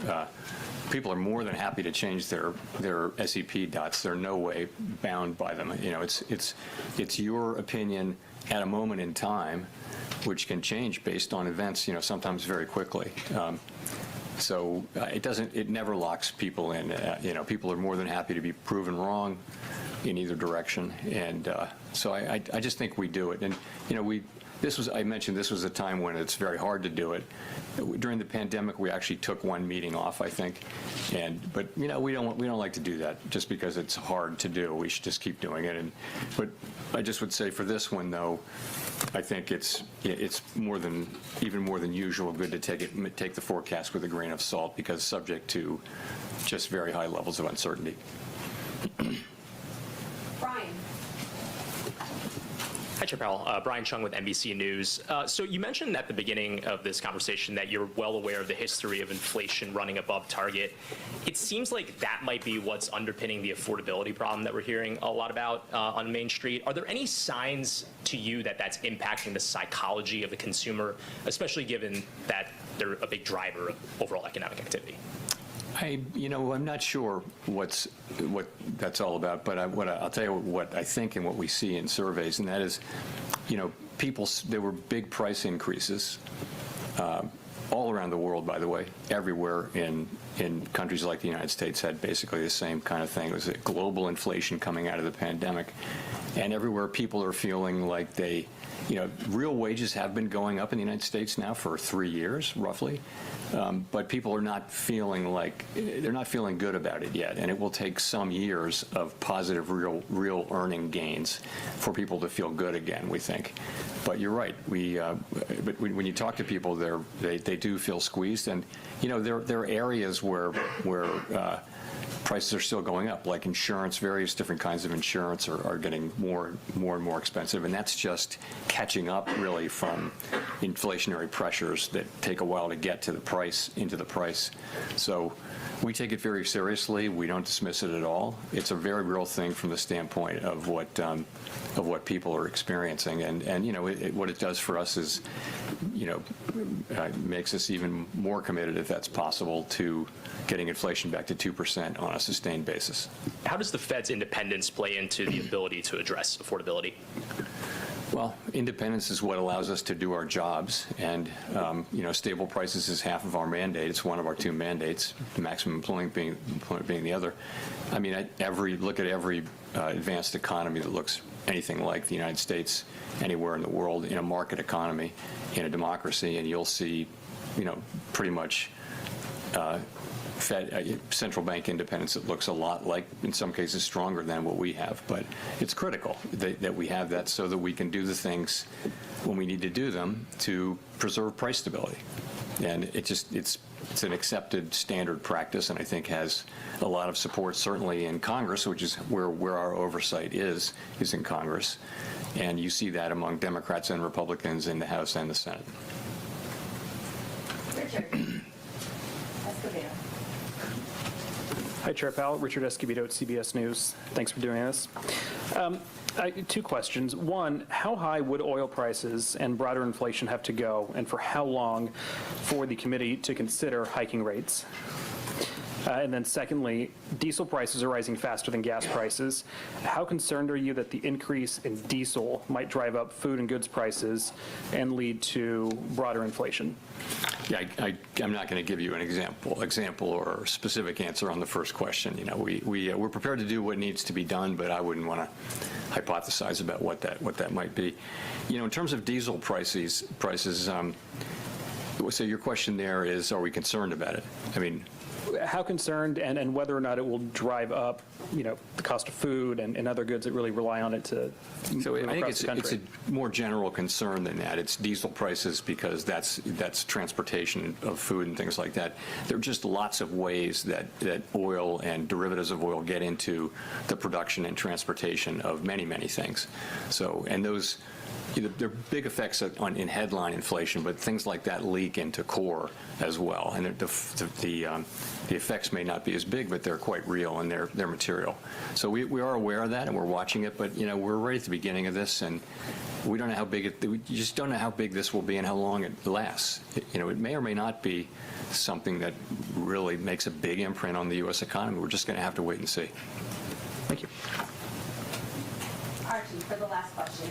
People are more than happy to change their SEP dots. They're no way bound by them. It's your opinion at a moment in time, which can change based on events. Sometimes very quickly. So it never locks people in. People are more than happy to be proven wrong in either direction, and so I just think we do it. And I mentioned this was a time when it's very hard to do it. During the pandemic, we actually took one meeting off, I think, but we don't like to do that just because it's hard to do. We should just keep doing it. But I just would say for this one, though, I think it's even more than usual good to take the forecast with a grain of salt, because subject to just very high levels of uncertainty. Brian. Hi, Chair Powell. Brian Chung with NBC News. So you mentioned at the beginning of this conversation that you're well aware of the history of inflation running above target. It seems like that might be what's underpinning the affordability problem that we're hearing a lot about on Main Street. Are there any signs to you that that's impacting the psychology of the consumer, especially given that they're a big driver of overall economic activity? I'm not sure what that's all about, but I'll tell you what I think and what we see in surveys, and that is, there were big price increases all around the world, by the way. Everywhere in countries like the United States had basically the same kind of thing. It was a global inflation coming out of the pandemic, and everywhere people are feeling like real wages have been going up in the United States now for 3 years, roughly. But people are not feeling good about it yet, and it will take some years of positive, real earning gains for people to feel good again, we think. But you're right. But when you talk to people, they do feel squeezed, and there are areas where prices are still going up, like insurance. Various different kinds of insurance are getting more and more expensive, and that's just catching up really from inflationary pressures that take a while to get to into the price. So we take it very seriously. We don't dismiss it at all. It's a very real thing from the standpoint of what people are experiencing, and what it does for us is makes us even more committed, if that's possible, to getting inflation back to 2% on a sustained basis. How does the Fed's independence play into the ability to address affordability? Well, independence is what allows us to do our jobs, and stable prices is half of our mandate. It's one of our two mandates, maximum employment being the other. I mean, look at every advanced economy that looks anything like the United States, anywhere in the world, in a market economy, in a democracy, and you'll see, pretty much central bank independence that looks a lot like, in some cases, stronger than what we have. But it's critical that we have that so that we can do the things when we need to do them to preserve price stability. And it's an accepted standard practice, and I think has a lot of support, certainly in Congress, which is where our oversight is in Congress. And you see that among Democrats and Republicans in the House and the Senate. Richard. Hi, Chair Powell. Richard Escobedo at CBS News. Thanks for doing this. Two questions. One, how high would oil prices and broader inflation have to go, and for how long, for the committee to consider hiking rates? And then secondly, diesel prices are rising faster than gas prices. How concerned are you that the increase in diesel might drive up food and goods prices and lead to broader inflation? Yeah, I'm not going to give you an example or a specific answer on the first question. You know, we're prepared to do what needs to be done, but I wouldn't want to hypothesize about what that might be. You know, in terms of diesel prices, so your question there is, are we concerned about it? I mean, how concerned, and whether or not it will drive up, you know, the cost of food and other goods that really rely on it to so move I think across the country. it's a more general concern than that. It's diesel prices because that's transportation of food and things like that. There are just lots of ways that oil and derivatives of oil get into the production and transportation of many things. So, and those, there are big effects in headline inflation, but things like that leak into core as well. And the effects may not be as big, but they're quite real and they're material. So we are aware of that and we're watching it, but you know, we're right at the beginning of this and we don't know how big we just don't know how big this will be and how long it lasts. You know, it may or may not be something that really makes a big imprint on the U.S. economy. We're just going to have to wait and see. Thank you. Archie, for the last question.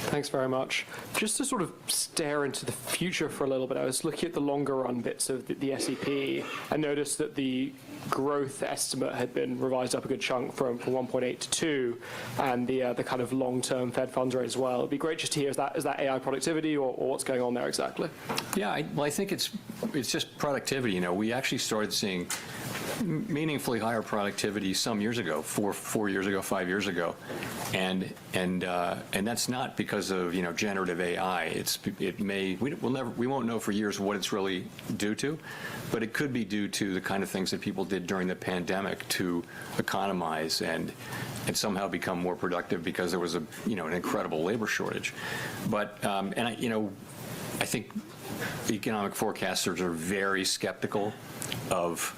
Thanks very much. Just to sort of stare into the future for a little bit, I was looking at the longer run bits of the SEP and noticed that the growth estimate had been revised up a good chunk from 1.8 to 2, and the kind of long-term Fed funds rate as well. It'd be great just to hear, is that AI productivity or what's going on there exactly? Yeah, I think it's just productivity. You know, we actually started seeing meaningfully higher productivity some years ago, 4 years ago, 5 years ago, and that's not because of, you know, generative AI. We won't know for years what it's really due to, but it could be due to the kind of things that people did during the pandemic to economize and somehow become more productive because there was an incredible labor shortage. But I think economic forecasters are very skeptical of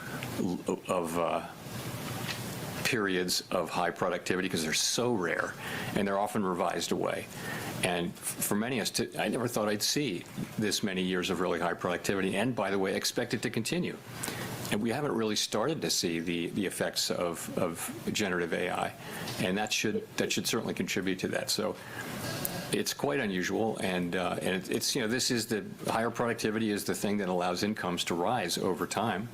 periods of high productivity because they're so rare and they're often revised away. And for many of us, I never thought I'd see this many years of really high productivity, and by the way, expect it to continue. And we haven't really started to see the effects of generative AI, and that should certainly contribute to that. So it's quite unusual, and it's this is the higher productivity is the thing that allows incomes to rise over time.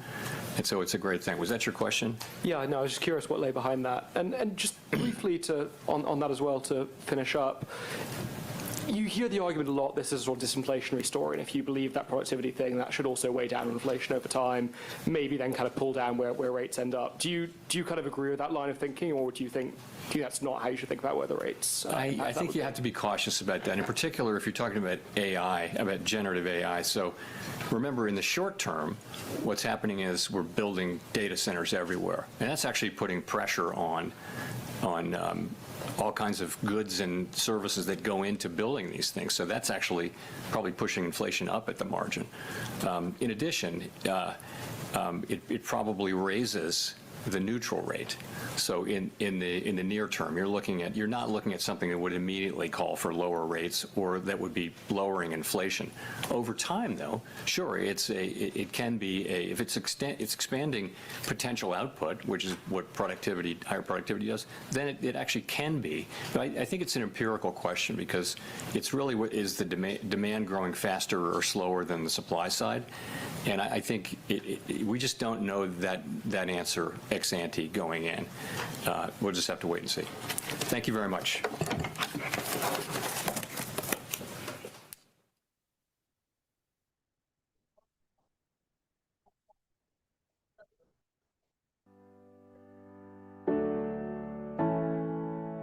And so it's a great thing. Was that your question? Yeah, no, I was just curious what lay behind that. And just briefly on that as well to finish up, you hear the argument a lot, this is a sort of disinflationary story, and if you believe that productivity thing, that should also weigh down inflation over time, maybe then kind of pull down where rates end up. Do you kind of agree with that line of thinking, or do you think that's not how you should think about where the rates I think you have to be cautious about that, in particular if you're talking about AI, about generative AI. So remember, in the short term, what's happening is we're building data centers everywhere, and that's actually putting pressure on all kinds of goods and services that go into building these things. So that's actually probably pushing inflation up at the margin. In addition, it probably raises the neutral rate. So in the near term, you're not looking at something that would immediately call for lower rates or that would be lowering inflation. Over time, though, sure, it can be if it's expanding potential output, which is what higher productivity does, then it actually can be. But I think it's an empirical question because it's really is the demand growing faster or slower than the supply side, and I think we just don't know that answer ex ante going in. We'll just have to wait and see. Thank you very much.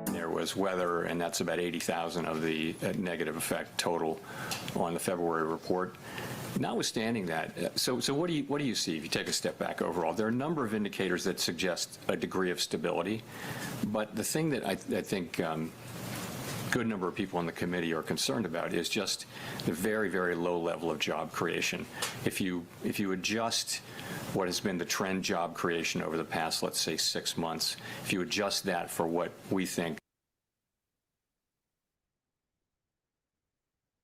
There was weather, and that's about 80,000 of the negative effect total on the February report. Notwithstanding that, so what do you see if you take a step back overall? There are a number of indicators that suggest a degree of stability, but the thing that I think a good number of people on the committee are concerned about is just the very, very low level of job creation. If you adjust what has been the trend job creation over the past, let's say, 6 months, if you adjust that for what we think